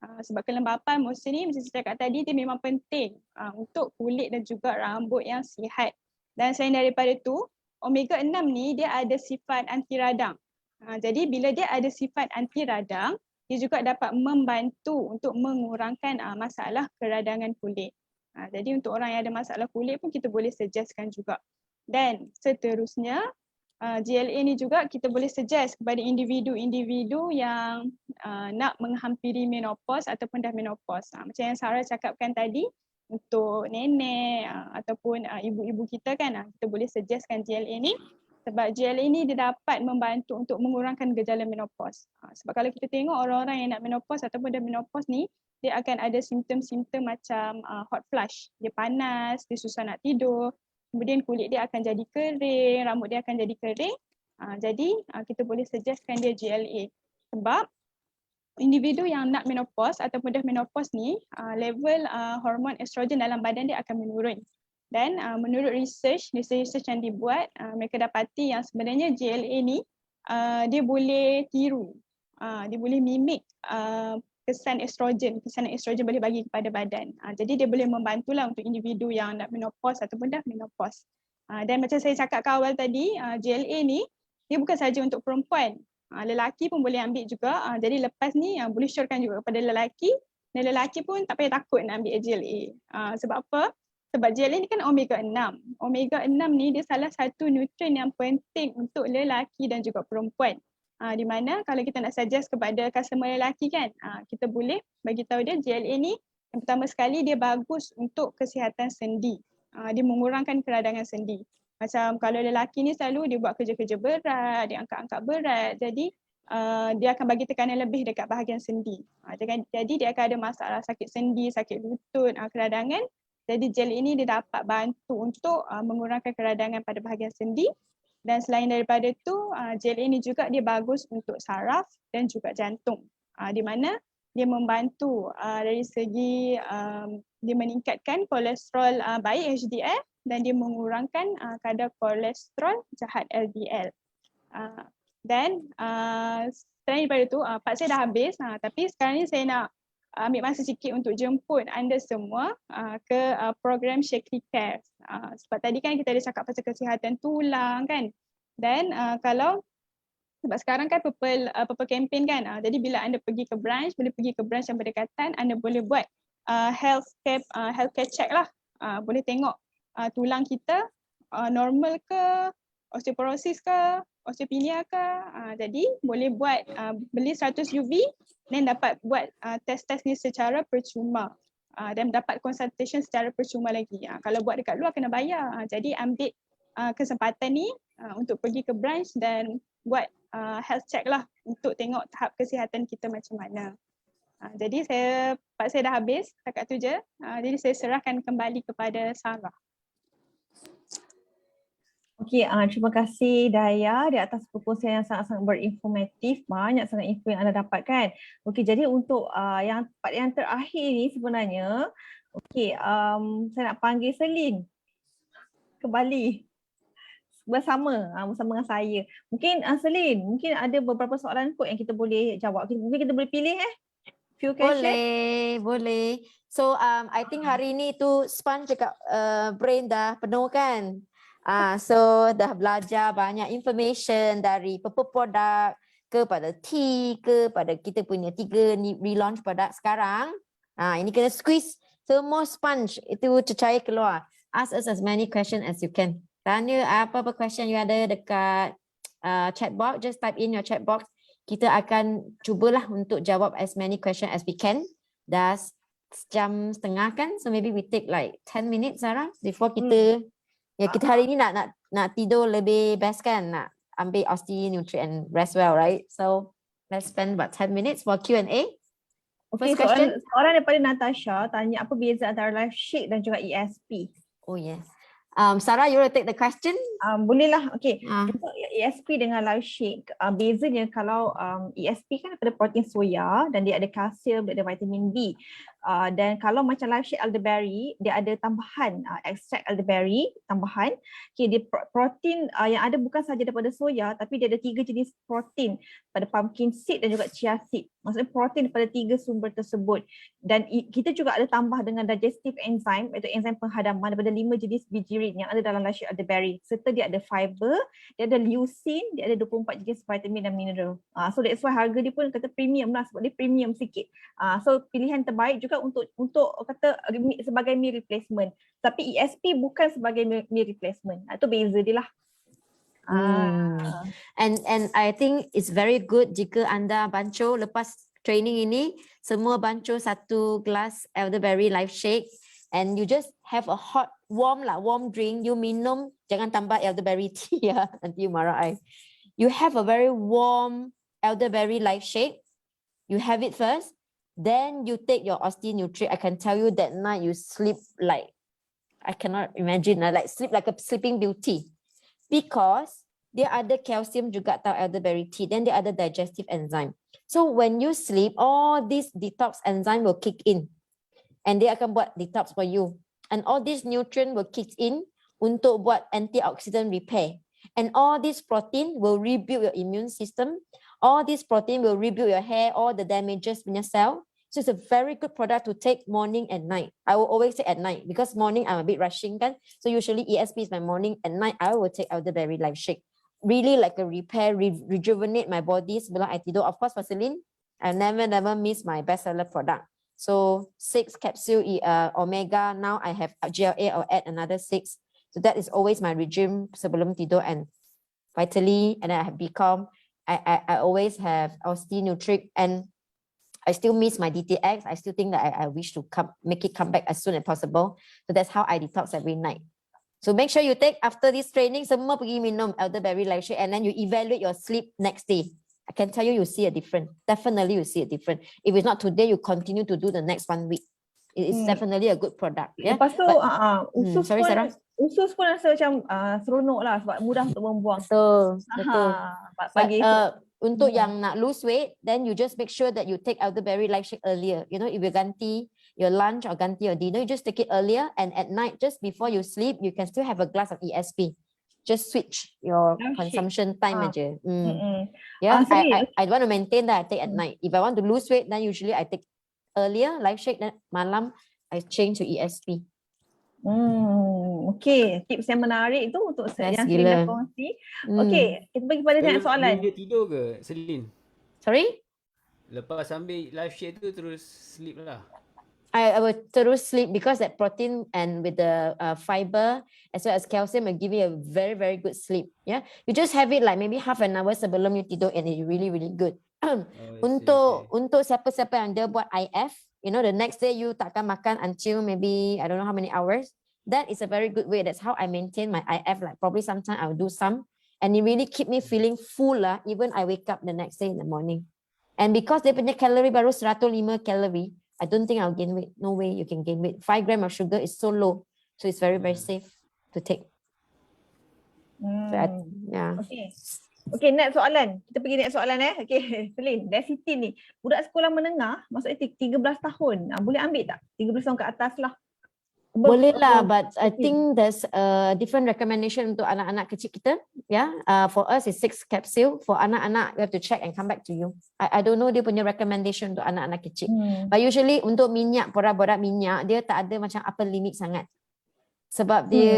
Sebab kelembapan mostly ni macam saya cakap tadi dia memang penting untuk kulit dan juga rambut yang sihat. Dan selain daripada tu, omega 6 ni dia ada sifat anti radang. Jadi bila dia ada sifat anti radang, dia juga dapat membantu untuk mengurangkan masalah keradangan kulit. Jadi untuk orang yang ada masalah kulit pun kita boleh suggestkan juga. Dan seterusnya, GLA ni juga kita boleh suggest kepada individu-individu yang nak menghampiri menopause ataupun dah menopause. Macam yang Sarah cakapkan tadi, untuk nenek ataupun ibu-ibu kita kan, kita boleh suggestkan GLA ni sebab GLA ni dia dapat membantu untuk mengurangkan gejala menopause. Sebab kalau kita tengok orang-orang yang nak menopause ataupun dah menopause ni, dia akan ada simptom-simptom macam hot flush. Dia panas, dia susah nak tidur, kemudian kulit dia akan jadi kering, rambut dia akan jadi kering. Jadi kita boleh suggestkan dia GLA. Sebab individu yang nak menopause ataupun dah menopause ni, level hormon estrogen dalam badan dia akan menurun. Dan menurut research yang dibuat, mereka dapati yang sebenarnya GLA ni dia boleh tiru, dia boleh mimik kesan estrogen boleh bagi kepada badan. Jadi dia boleh membantulah untuk individu yang nak menopause ataupun dah menopause. Dan macam saya cakap ke awal tadi, GLA ni dia bukan sahaja untuk perempuan, lelaki pun boleh ambil juga. Jadi lepas ni boleh syorkan juga kepada lelaki, dan lelaki pun tak payah takut nak ambil GLA. Sebab apa? Sebab GLA ni kan omega 6. Omega 6 ni dia salah satu nutrien yang penting untuk lelaki dan juga perempuan. Di mana kalau kita nak suggest kepada customer lelaki kan, kita boleh bagi tahu dia GLA ni yang pertama sekali dia bagus untuk kesihatan sendi. Dia mengurangkan keradangan sendi. Macam kalau lelaki ni selalu dia buat kerja-kerja berat, dia angkat-angkat berat. Jadi dia akan bagi tekanan lebih dekat bahagian sendi. Jadi dia akan ada masalah sakit sendi, sakit lutut, keradangan. Jadi gel ini dia dapat bantu untuk mengurangkan keradangan pada bahagian sendi. Dan selain daripada tu, gel ini juga dia bagus untuk saraf dan juga jantung. Di mana dia membantu dari segi dia meningkatkan kolesterol baik HDL dan dia mengurangkan kadar kolesterol jahat LDL. Dan selain daripada tu, part saya dah habis, tapi sekarang ni saya nak ambil masa sikit untuk jemput anda semua ke program Shakely Cares. Sebab tadi kan kita ada cakap pasal kesihatan tulang kan. Dan kalau sebab sekarang kan purple campaign kan. Jadi bila anda pergi ke branch, boleh pergi ke branch yang berdekatan, anda boleh buat healthcare check lah. Boleh tengok tulang kita normal ke, osteoporosis ke, osteopenia ke. Jadi boleh buat beli 100 UV dan dapat buat test-test ni secara percuma. Dan dapat consultation secara percuma lagi. Kalau buat dekat luar kena bayar. Jadi ambil kesempatan ni untuk pergi ke branch dan buat health check lah untuk tengok tahap kesihatan kita macam mana. Jadi part saya dah habis, setakat tu je. Jadi saya serahkan kembali kepada Sarah. Okey, terima kasih Daya di atas perkongsian yang sangat-sangat berinformatif. Banyak sangat info yang anda dapatkan. Okey, jadi untuk yang part yang terakhir ni sebenarnya, okey, saya nak panggil Selin kembali bersama dengan saya. Mungkin Selin, mungkin ada beberapa soalan kot yang kita boleh jawab. Mungkin kita boleh pilih few question. Boleh. So I think hari ni tu sponge dekat brain dah penuh kan. So dah belajar banyak information dari purple product kepada tea kepada kita punya 3 relaunch product sekarang. Ini kena squeeze semua sponge itu cecair keluar. Ask us as many question as you can. Tanya apa-apa question you ada dekat chat box, just type in your chat box. Kita akan cubalah untuk jawab as many question as we can. Dah sejam setengah kan, so maybe we take like 10 minutes Sarah before kita kita hari ni nak tidur lebih best kan, nak ambil osti nutrient rest well, right? So let's spend about 10 minutes for Q&A. Okay, soalan daripada Natasha tanya apa beza antara life shake dan juga ESP. Oh yes. Sarah, you want to take the question? Bolehlah. Okey. Ah. Untuk ESP dengan live shake, bezanya kalau ESP kan ada protein soya dan dia ada kalsium, dia ada vitamin B. Dan kalau macam live shake elderberry, dia ada tambahan extract elderberry tambahan. Okey, dia protein yang ada bukan sahaja daripada soya, tapi dia ada 3 jenis protein pada pumpkin seed dan juga chia seed. Maksudnya protein daripada 3 sumber tersebut. Dan kita juga ada tambah dengan digestive enzyme, iaitu enzim penghadaman daripada 5 jenis bijirin yang ada dalam live shake elderberry. Serta dia ada fiber, dia ada leucine, dia ada 24 jenis vitamin dan mineral. So that's why harga dia pun kata premium lah, sebab dia premium sikit. So pilihan terbaik juga untuk kata sebagai meal replacement. Tapi ESP bukan sebagai meal replacement. Itu beza dia lah. And I think it's very good jika anda bancuh lepas training ini, semua bancuh 1 gelas elderberry live shake and you just have a warm drink, you minum, jangan tambah elderberry tea ya, nanti you marah I. You have a very warm elderberry live shake, you have it first, then you take your Osteonutri. I can tell you that night you sleep like, I cannot imagine, like sleep like a sleeping beauty. Because dia ada calcium juga tau elderberry tea, then dia ada digestive enzyme. So when you sleep, all these detox enzyme will kick in. And dia akan buat detox for you. And all these nutrient will kick in untuk buat antioxidant repair. And all this protein will rebuild your immune system. All this protein will rebuild your hair, all the damages punya cell. So it's a very good product to take morning and night. I will always take at night because morning I'm a bit rushing kan. So usually ESP is my morning, and night I will take elderberry live shake. Really like a repair, rejuvenate my body sebelum I tidur. Of course Vaseline, I never miss my bestseller product. So 6 capsule omega, now I have GLA, I'll add another 6. So that is always my regime sebelum tidur, and Vitally, and then I have Become. I always have Osteonutri, and I still miss my DTX. I still think that I wish to make it come back as soon as possible. So that's how I detox every night. So make sure you take after this training, semua pergi minum elderberry live shake, and then you evaluate your sleep next day. I can tell you, you see a difference. Definitely you see a difference. If it's not today, you continue to do the next 1 week. It is definitely a good product. Yeah. Lepas tu usus sorry, pun Sarah. Usus pun rasa macam seronok lah sebab mudah untuk membuang. Betul. Pagi untuk yang nak lose weight, then you just make sure that you take elderberry live shake earlier. You know, if you ganti your lunch or ganti your dinner, you just take it earlier, and at night, just before you sleep, you can still have a glass of ESP. Just switch your consumption time aja. Yeah, I want to maintain that I take at night. If I want to lose weight, then usually I take earlier live shake, then malam I change to ESP. Okay, tips yang menarik tu untuk yang Selin kongsi. Okay, kita pergi pada next soalan. Dia tidur ke, Selin? Sorry? Lepas ambil live shake tu terus sleep lah. I will terus sleep because that protein and with the fiber as well as calcium will give you a very, very good sleep. Yeah, you just have it like maybe half an hour sebelum you tidur, and it's really, really good. Untuk siapa-siapa yang dia buat IF, you know, the next day you takkan makan until maybe I don't know how many hours. That is a very good way. That's how I maintain my IF. Like probably sometimes I'll do some, and it really keep me feeling full lah. Even I wake up the next day in the morning, and because dia punya calorie baru 105 calorie, I don't think I'll gain weight. No way you can gain weight. 5 grams of sugar is so low, so it's very, very safe to take. So yeah. Okay, next soalan. Kita pergi next soalan Okay, Selin, dari Siti ni, budak sekolah menengah, maksudnya 13 tahun. Boleh ambil tak? 13 tahun ke atas lah. Boleh lah, but I think there's a different recommendation untuk anak-anak kecil kita. Yeah, for us it's 6 capsule. For anak-anak, we have to check and come back to you. I don't know dia punya recommendation untuk anak-anak kecil. But usually untuk minyak, produk minyak, dia tak ada macam upper limit sangat. Sebab dia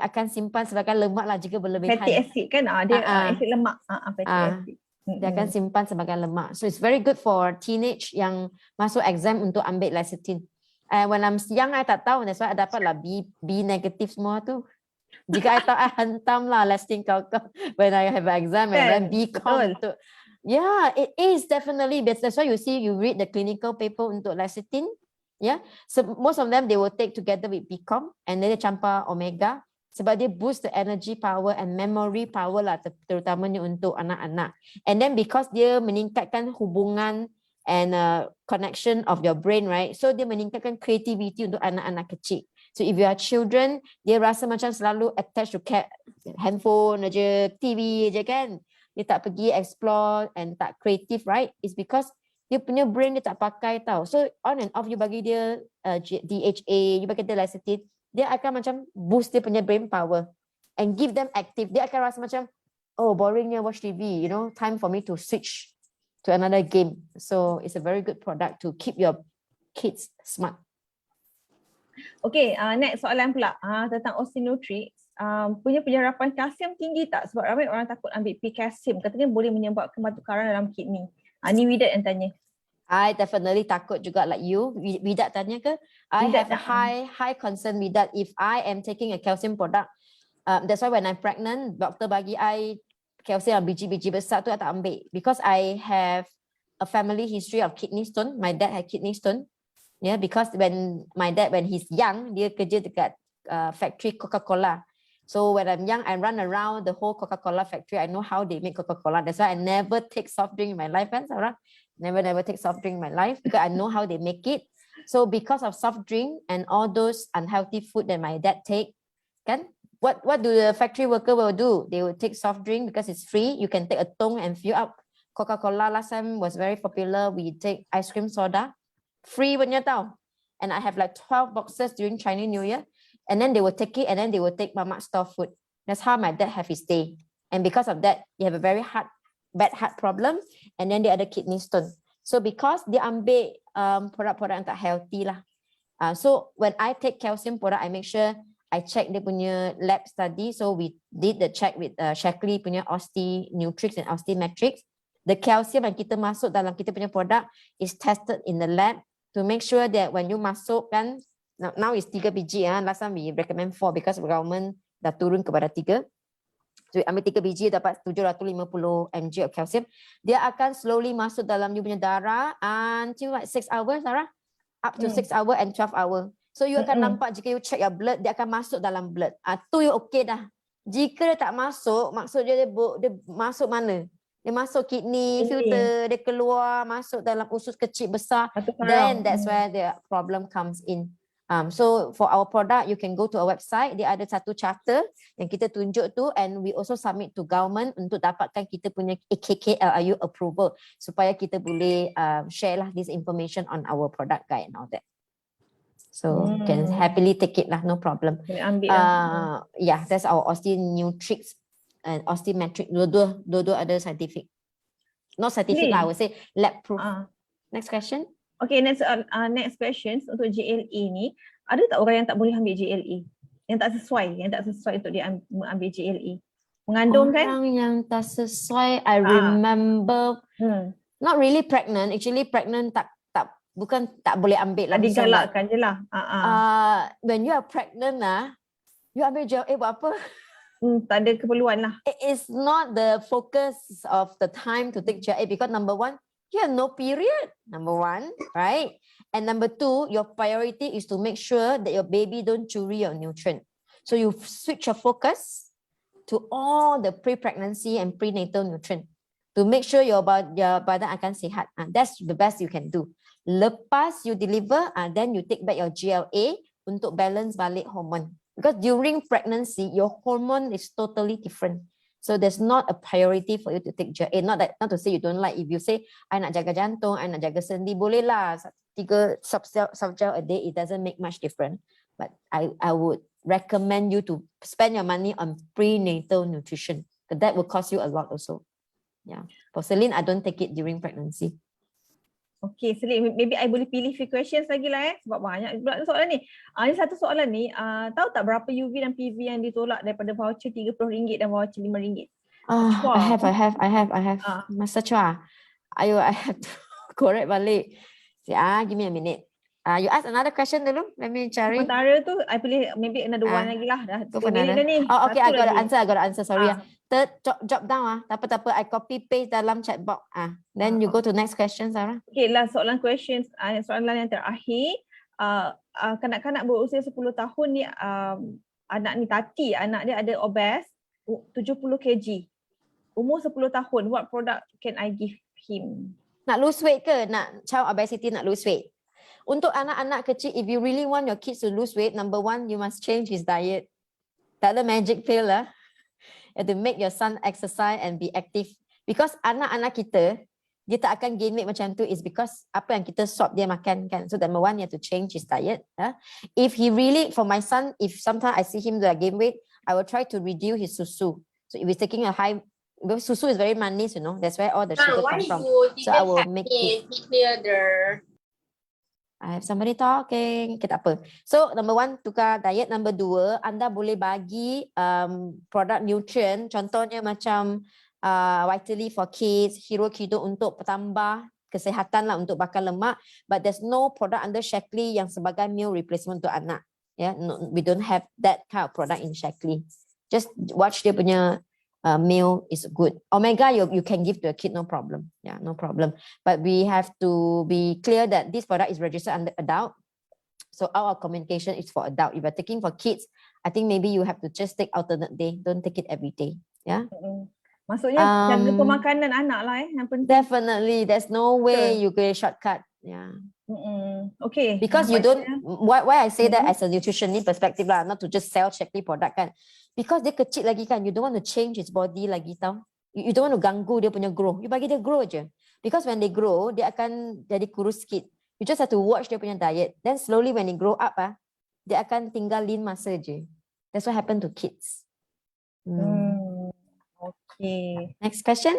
akan simpan sebagai lemak lah jika berlebihan. Fatty acid kan? Dia asid lemak. Fatty acid. Dia akan simpan sebagai lemak. So it's very good for teenage yang masuk exam untuk ambil lecithin. When I'm young, I tak tahu. That's why I dapat lah B negatif semua tu. Jika I tahu, I hantam lah lecithin kau when I have an exam and then B-Com tu. Yeah, it is definitely. That's why you see, you read the clinical paper untuk lecithin. Yeah, so most of them they will take together with B-Com, and then they campur omega sebab dia boost the energy power and memory power lah, terutamanya untuk anak-anak. And then because dia meningkatkan hubungan and connection of your brain, right? So dia meningkatkan creativity untuk anak-anak kecil. So if you are children, dia rasa macam selalu attached to handphone aja, TV aja kan. Dia tak pergi explore and tak creative, right? It's because dia punya brain dia tak pakai tau. So on and off you bagi dia DHA, you bagi dia lecithin, dia akan macam boost dia punya brain power and give them active. Dia akan rasa macam, oh boringnya watch TV, you know, time for me to switch to another game. So it's a very good product to keep your kids smart. Okay, next soalan pula tentang Osteonutrix. Punya penyerapan kalsium tinggi tak? Sebab ramai orang takut ambil pil kalsium. Katanya boleh menyebabkan batu-karang dalam kidney. Ni Widat yang tanya. I definitely takut juga like you. Widat tanya ke? I Widat have a high concern with that. If I am taking a calcium product, that's why when I'm pregnant, doktor bagi I kalsium biji-biji besar tu I tak ambil. Because I have a family history of kidney stone. My dad had kidney stone. Yeah, because when my dad, when he's young, dia kerja dekat factory Coca-Cola. So when I'm young, I run around the whole Coca-Cola factory. I know how they make Coca-Cola. That's why I never take soft drink in my life, kan, Sarah? Never take soft drink in my life because I know how they make it. So because of soft drink and all those unhealthy food that my dad take, kan? What do the factory worker will do? They will take soft drink because it's free. You can take a tong and fill up. Coca-Cola last time was very popular. We take ice cream soda. Free punya tau. And I have like 12 boxes during Chinese New Year. And then they will take it and then they will take Mamak store food. That's how my dad have his day. And because of that, they have a very bad heart problem. And then they ada kidney stone. So because dia ambil produk-produk yang tak healthy lah. So when I take calcium product, I make sure I check dia punya lab study. So we did the check with Shaklee punya Osteonutrix and Osteometrics. The calcium yang kita masuk dalam kita punya produk is tested in the lab to make sure that when you masuk kan, now is 3 biji. Last time we recommend 4 because government dah turun kepada 3. So ambil 3 biji dapat 750 mg of calcium. Dia akan slowly masuk dalam you punya darah until like 6 hours, Sarah? Up to 6 hours and 12 hours. So you akan nampak jika you check your blood, dia akan masuk dalam blood. Tu you okay dah. Jika dia tak masuk, maksudnya dia masuk mana? Dia masuk kidney, filter, dia keluar, masuk dalam usus kecil besar. Then that's where the problem comes in. So for our product, you can go to our website. Dia ada satu charter yang kita tunjuk tu, and we also submit to government untuk dapatkan kita punya KKLRU approval supaya kita boleh share lah this information on our product guide and all that. So can happily take it lah, no problem. Yeah, that's our Osteonutrix and Osteometric. Dua-dua ada scientific. Not scientific lah, I would say lab proof. Next question. Okay, next question untuk JLA ni, ada tak orang yang tak boleh ambil JLA? Yang tak sesuai untuk dia ambil JLA? Mengandung kan? Orang yang tak sesuai, I remember, not really pregnant, actually pregnant bukan tak boleh ambil lah. Digalakkan je lah. When you are pregnant you ambil JLA buat apa? Tak ada keperluan lah. It is not the focus of the time to take JLA because number one, you have no period, number one, right? And number two, your priority is to make sure that your baby don't curi your nutrient. So you switch your focus to all the pre-pregnancy and prenatal nutrient to make sure your badan akan sihat. That's the best you can do. Lepas you deliver, then you take back your GLA untuk balance balik hormone. Because during pregnancy, your hormone is totally different. So there's not a priority for you to take GLA. Not to say you don't like. If you say, I nak jaga jantung, I nak jaga sendi, boleh lah. 3 soft gel a day, it doesn't make much difference. But I would recommend you to spend your money on prenatal nutrition. Because that will cost you a lot also. Yeah. For Celine, I don't take it during pregnancy. Okay, Celine, maybe I boleh pilih few questions lagi lah sebab banyak pula soalan ni. Ni satu soalan ni, tahu tak berapa UV dan PV yang ditolak daripada voucher RM30 dan voucher RM5? I have. Masa Chua. Ayo, I have to correct balik. Give me a minute. You ask another question dulu. Let me cari. Sementara tu, I pilih maybe another one lagi lah. Dah 2 minit dah ni. Oh, okay, I got the answer. Sorry. Third, drop down. Tak apa. I copy paste dalam chat box. Then you go to next question, Sarah. Okay, last soalan questions. Soalan yang terakhir. Kanak-kanak berusia 10 tahun ni, anak ni Tati, anak dia ada obes, 70 kg. Umur 10 tahun, what product can I give him? Nak lose weight ke? Nak child obesity, nak lose weight? Untuk anak-anak kecil, if you really want your kids to lose weight, number one, you must change his diet. Tak ada magic pill lah. You have to make your son exercise and be active. Because anak-anak kita, dia tak akan gain weight macam tu is because apa yang kita swap dia makan kan. So number one, you have to change his diet. If he really, for my son, if sometimes I see him gain weight, I will try to reduce his susu. So if he's taking a high, because susu is very manis, you know, that's where all the sugar comes from. So I will make it. I have somebody talking. Okay, tak apa. So number one, tukar diet. Number dua, anda boleh bagi produk nutrient. Contohnya macam Vitally for Kids, Hero Kido untuk tambah kesihatan lah, untuk bakar lemak. But there's no product under Shaklee yang sebagai meal replacement untuk anak. Yeah, no, we don't have that kind of product in Shaklee. Just watch dia punya meal is good. Omega you can give to a kid, no problem. Yeah, no problem. But we have to be clear that this product is registered under adult. So our communication is for adult. If you're taking for kids, I think maybe you have to just take alternate day. Don't take it every day. Yeah. Maksudnya jaga pemakanan anak lah yang penting. Definitely, there's no way you get shortcut. Yeah. Okay. Because you don't. Why I say that as a nutritionist perspective lah, not to just sell Shaklee product kan. Because dia kecil lagi kan, you don't want to change his body lagi tau. You don't want to ganggu dia punya grow. You bagi dia grow je. Because when they grow, dia akan jadi kurus sikit. You just have to watch dia punya diet. Then slowly when they grow up, dia akan tinggal lean masa je. That's what happened to kids. Okay. Next question.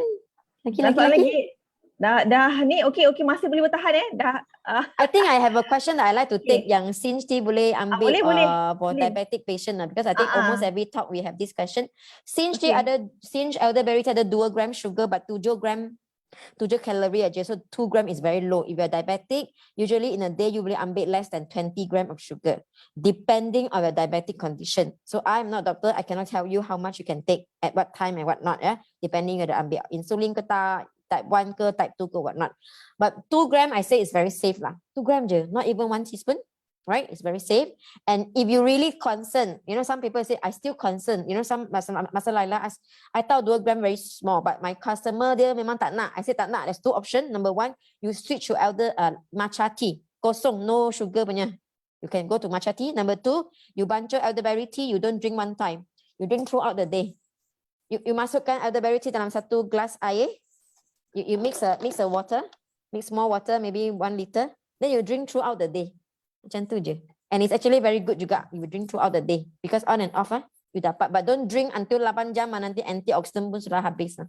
Lagi. Dah ni okay masih boleh bertahan dah. I think I have a question that I like to take yang Sinch boleh ambil for diabetic patient because I think almost every talk we have this question. Sinch elderberry ada 2 gram sugar but 7 calorie aja. So 2 gram is very low. If you are diabetic, usually in a day you boleh ambil less than 20 gram of sugar depending on your diabetic condition. So I'm not doctor, I cannot tell you how much you can take at what time and what not depending on the ambil insulin ke tak, type 1 ke, type 2 ke, whatnot. But 2 gram, I say is very safe lah. 2 gram je, not even 1 teaspoon, right? It's very safe. And if you really concerned, you know, some people say, I still concerned. You know, some Masa Laila ask, I thought 2 gram very small, but my customer dia memang tak nak. I say tak nak. There's 2 options. Number 1, you switch to matcha tea. Kosong, no sugar punya. You can go to matcha tea. Number 2, you bancho elderberry tea, you don't drink one time. You drink throughout the day. You masukkan elderberry tea dalam 1 gelas air. You mix a water, mix more water, maybe 1 liter. Then you drink throughout the day. Macam tu je. And it's actually very good juga. You drink throughout the day. Because on and off, you dapat. But don't drink until 8 jam, nanti antioxidant pun sudah habis.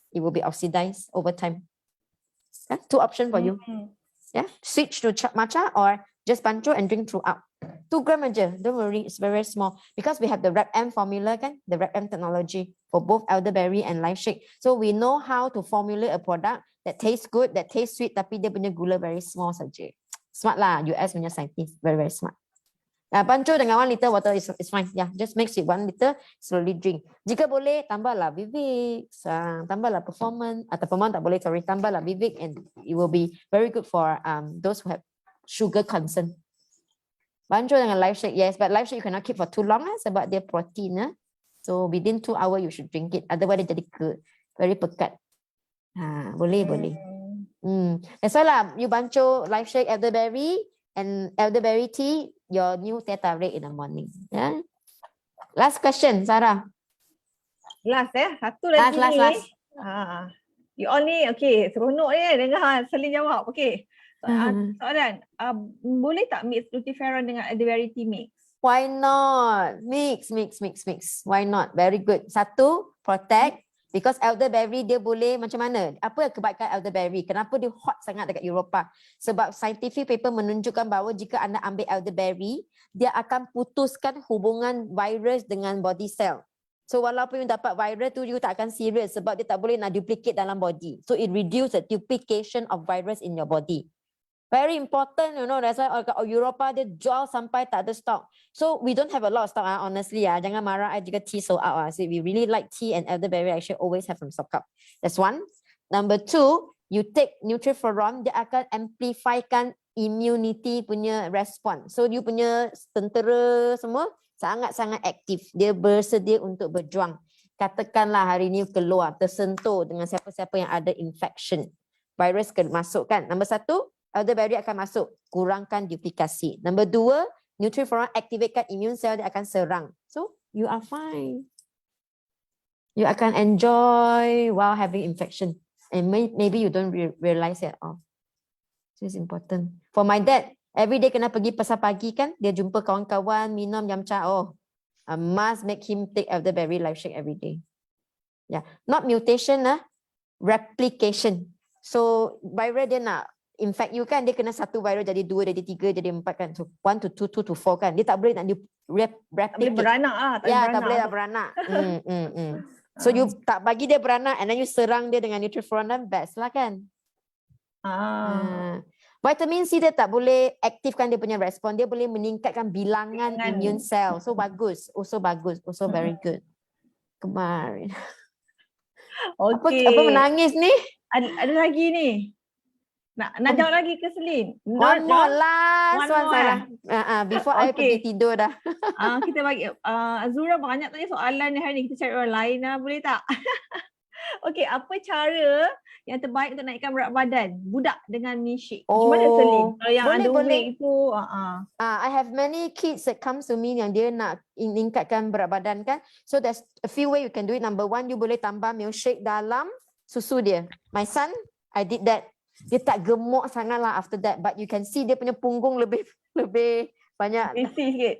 It will be oxidized over time. 2 options for you. Yeah, switch to matcha or just pancho and drink throughout. 2 gram aja. Don't worry, it's very, very small. Because we have the Rep-M formula kan, the Rep-M technology for both elderberry and life shake. So we know how to formulate a product that tastes good, that tastes sweet, tapi dia punya gula very small saja. Smart lah, US punya scientist, very, very smart. Pancho dengan 1 liter water is fine. Yeah, just mix it 1 liter, slowly drink. Jika boleh, tambahlah Vivix, tambahlah Performance, atau Performance tak boleh, sorry, tambahlah Vivix, and it will be very good for those who have sugar concern. Pancho dengan life shake, yes, but life shake you cannot keep for too long sebab dia protein. So within 2 hours you should drink it. Otherwise dia jadi very pekat. Boleh. That's why lah, you bancho life shake elderberry and elderberry tea, your new teh tarik in the morning. Yeah. Last question, Sarah. Last satu lagi Last. You all ni okay, seronok ni dengar Selin jawab. Okay. Soalan, boleh tak mix luteferon dengan elderberry tea mix? Why not? Mix. Why not? Very good. 1, protect. Because elderberry dia boleh macam mana? Apa kebaikan elderberry? Kenapa dia hot sangat dekat Eropah? Sebab scientific paper menunjukkan bahawa jika anda ambil elderberry, dia akan putuskan hubungan virus dengan body cell. So walaupun you dapat virus tu, you tak akan serious sebab dia tak boleh nak duplicate dalam body. So it reduce the duplication of virus in your body. Very important, you know, that's why Eropah dia jual sampai tak ada stock. So we don't have a lot of stock, honestly. Jangan marah jika tea sold out. So we really like tea and elderberry, actually always have from stock up. That's 1. Number 2, you take Nutriferon, dia akan amplifykan immunity punya response. So you punya tentera semua sangat-sangat aktif. Dia bersedia untuk berjuang. Katakanlah hari ni keluar, tersentuh dengan siapa-siapa yang ada infection. Virus masuk kan. Number 1, elderberry akan masuk, kurangkan duplikasi. Number 2, Nutriflora activatekan immune cell, dia akan serang. So you are fine. You akan enjoy while having infection, and maybe you don't realize it at all. So it's important. For my dad, every day kena pergi pasar pagi kan, dia jumpa kawan-kawan minum yamcha. Oh, I must make him take elderberry life shake every day. Yeah, not mutation replication. So viral dia nak infect you kan, dia kena satu viral jadi 2, jadi 3, jadi 4 kan. So 1 to 2, 2 to 4 kan. Dia tak boleh nak replicate. Tak boleh beranak lah. Tak boleh beranak. So you tak bagi dia beranak and then you serang dia dengan Nutriflora, best lah kan. Vitamin C dia tak boleh aktifkan dia punya respon, dia boleh meningkatkan bilangan immune cell. So bagus, also very good. Kemarin. Okay. Apa menangis ni? Ada lagi ni. Nak jawab lagi ke Selin? One more last one Sarah. Before I pergi Okay. tidur dah. Kita bagi Azura banyak tanya soalan ni hari ni, kita cari orang lain lah, boleh tak? Okey, apa cara yang terbaik untuk naikkan berat badan budak dengan milkshake? Macam mana Selin? Kalau yang underweight itu, I have many kids that comes to me yang dia nak meningkatkan berat badan kan. So there's a few way you can do it. Number 1, you boleh tambah milkshake dalam susu dia. My son, I did that. Dia tak gemuk sangat lah after that, but you can see dia punya punggung lebih banyak. isi sikit.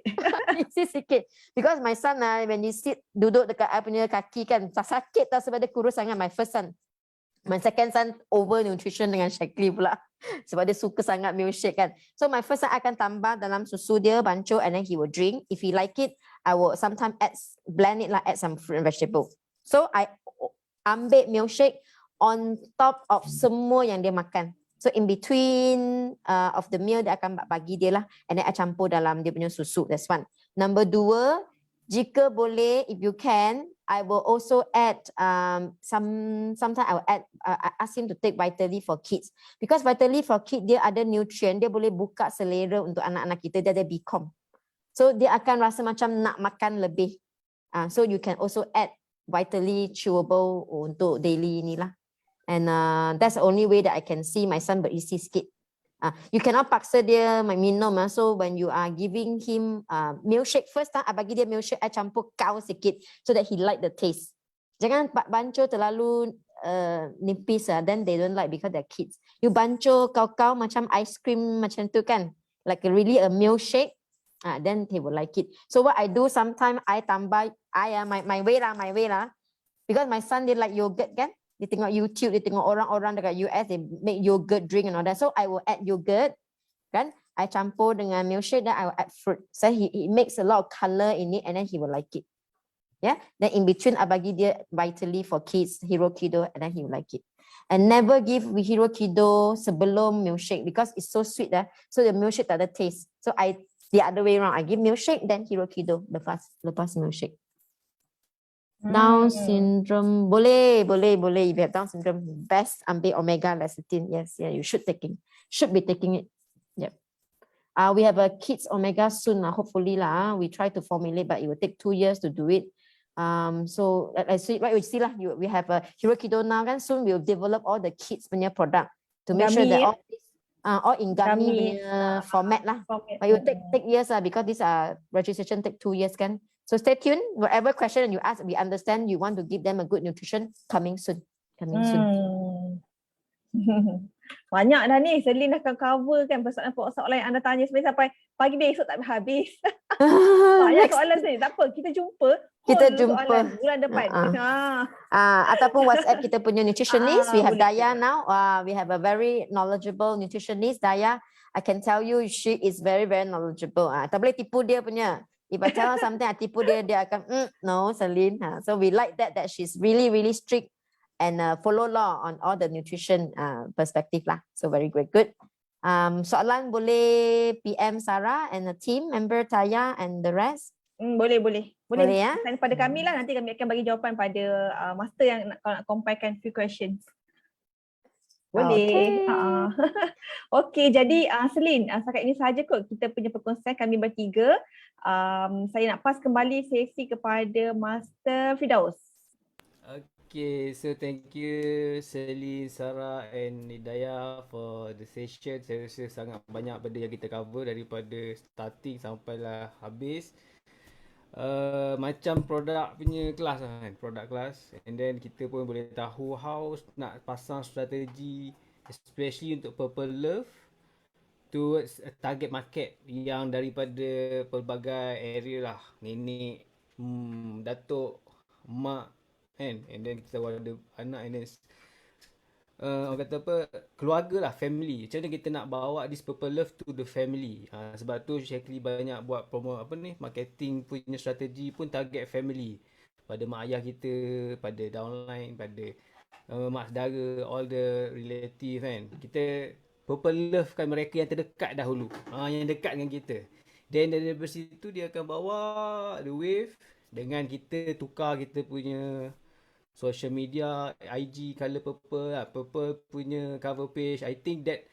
Isi sikit. Because my son when you sit duduk dekat I punya kaki kan, sakit tak sebab dia kurus sangat. My first son. My second son over nutrition dengan Shaklee pula. Sebab dia suka sangat milkshake kan. So my first son akan tambah dalam susu dia, bancuh, and then he will drink. If he like it, I will sometimes blend it lah, add some fruit and vegetable. So I ambil milkshake on top of semua yang dia makan. So in between of the meal, dia akan bagi dia lah. And then I campur dalam dia punya susu. That's one. Number 2, jika boleh, if you can, I will also add sometimes I will add I ask him to take Vitally for Kids. Because Vitally for Kids dia ada nutrient, dia boleh buka selera untuk anak-anak kita, dia ada BCOM. So dia akan rasa macam nak makan lebih. So you can also add Vitally chewable untuk daily inilah. And that's the only way that I can see my son berisi sikit. You cannot paksa dia minum. So when you are giving him milkshake first, I bagi dia milkshake, I campur kau sikit so that he like the taste. Jangan bancuh terlalu nipis, then they don't like because they're kids. You bancuh kau macam ice cream macam tu kan, like really a milkshake, then they will like it. So what I do sometimes I tambah my way lah, because my son dia like yogurt kan. Dia tengok YouTube, dia tengok orang-orang dekat US, they make yogurt drink and all that. So I will add yogurt, kan? I campur dengan milkshake, then I will add fruit. So he makes a lot of color in it, and then he will like it. Yeah. Then in between, I bagi dia Vitally for Kids, Hero Kido, and then he will like it. And never give Hero Kido sebelum milkshake because it's so sweet. So the milkshake tak ada taste. So the other way around, I give milkshake, then Hero Kido lepas milkshake. Down syndrome boleh. If you have Down syndrome, best ambil omega lecithin. Yes, you should be taking it. Yep. We have a kids omega soon. Hopefully lah. We try to formulate, but it will take 2 years to do it. So let's see. Right, we see lah. We have a Hero Kido now. Kan soon we'll develop all the kids punya product to make sure that all in gummy format lah. But it will take years lah because this registration take 2 years kan. So stay tuned. Whatever question you ask, we understand you want to give them a good nutrition. Coming soon. Banyak dah ni. Selin dah akan cover kan persoalan yang anda tanya sampai pagi besok tak habis. Banyak soalan Selin. Tak apa. Kita jumpa. Bulan depan. Ataupun WhatsApp kita punya nutritionist. We have Daya now. We have a very knowledgeable nutritionist. Daya, I can tell you she is very, very knowledgeable. Tak boleh tipu dia punya. If I tell her something, I tipu dia akan no, Selin. So we like that she's really, really strict and follow law on all the nutrition perspective lah. So very great, good. Soalan boleh PM Sarah and the team member Taya and the rest. Boleh ya. Send pada kami lah, nanti kami akan bagi jawapan pada master yang nak compilekan few questions. Boleh. Okey, jadi Selin, setakat ini sahaja kot kita punya perkongsian kami bertiga. Saya nak pass kembali sesi kepada Master Firdaus. Okay, so thank you Celine, Sarah and Hidayah for the session. Saya rasa sangat banyak benda yang kita cover daripada starting sampailah habis. Macam produk punya kelas lah kan, produk kelas. And then kita pun boleh tahu how nak pasang strategi, especially untuk Purple Love towards a target market yang daripada pelbagai area lah. Nenek, datuk, mak kan. And then kita ada anak and then orang kata apa, keluarga lah, family. Macam mana kita nak bawa this Purple Love to the family. Sebab tu Shakily banyak buat promo apa ni, marketing punya strategi pun target family. Pada mak ayah kita, pada downline, pada mak saudara, all the relative kan. Kita Purple Love kan mereka yang terdekat dahulu. Yang dekat dengan kita. Then dari situ dia akan bawa the wave dengan kita tukar kita punya social media, IG color purple lah, purple punya cover page. I think that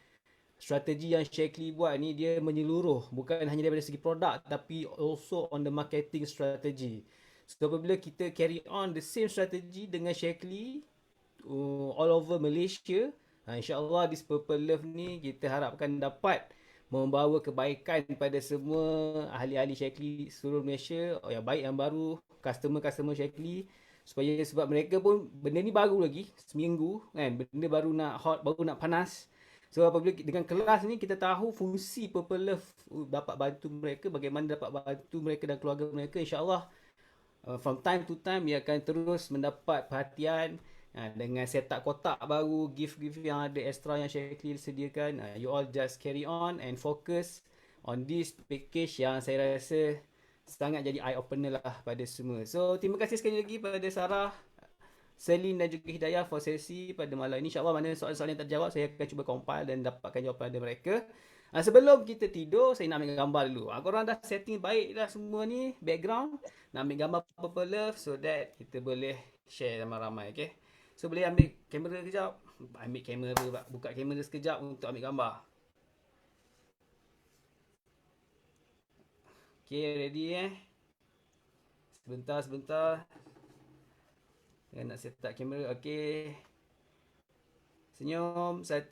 strategi yang Shakily buat ni dia menyeluruh, bukan hanya daripada segi produk tapi also on the marketing strategy. So apabila kita carry on the same strategy dengan Shakily all over Malaysia, insyaAllah this Purple Love ni kita harapkan dapat membawa kebaikan pada semua ahli-ahli Shakily seluruh Malaysia, yang baik yang baru, customer-customer Shakily. Sebab mereka pun benda ni baru lagi, seminggu kan, benda baru nak hot, baru nak panas. So apabila dengan kelas ni kita tahu fungsi Purple Love dapat bantu mereka, bagaimana dapat bantu mereka dan keluarga mereka, insyaAllah from time to time ia akan terus mendapat perhatian dengan setup kotak baru, gift-gift yang ada extra yang Shakily sediakan. You all just carry on and focus on this package yang saya rasa sangat jadi eye opener lah pada semua. So terima kasih sekali lagi pada Sarah, Celine dan juga Hidayah for sesi pada malam ini. InsyaAllah mana soalan-soalan yang terjawab saya akan cuba compile dan dapatkan jawapan dari mereka. Sebelum kita tidur, saya nak ambil gambar dulu. Korang dah setting baik dah semua ni, background. Nak ambil gambar Purple Love so that kita boleh share ramai-ramai, okay? So boleh ambil kamera kejap. Ambil kamera, buka kamera sekejap untuk ambil gambar. Okay, ready Sebentar. Nak set up kamera. Okay. Senyum. 1,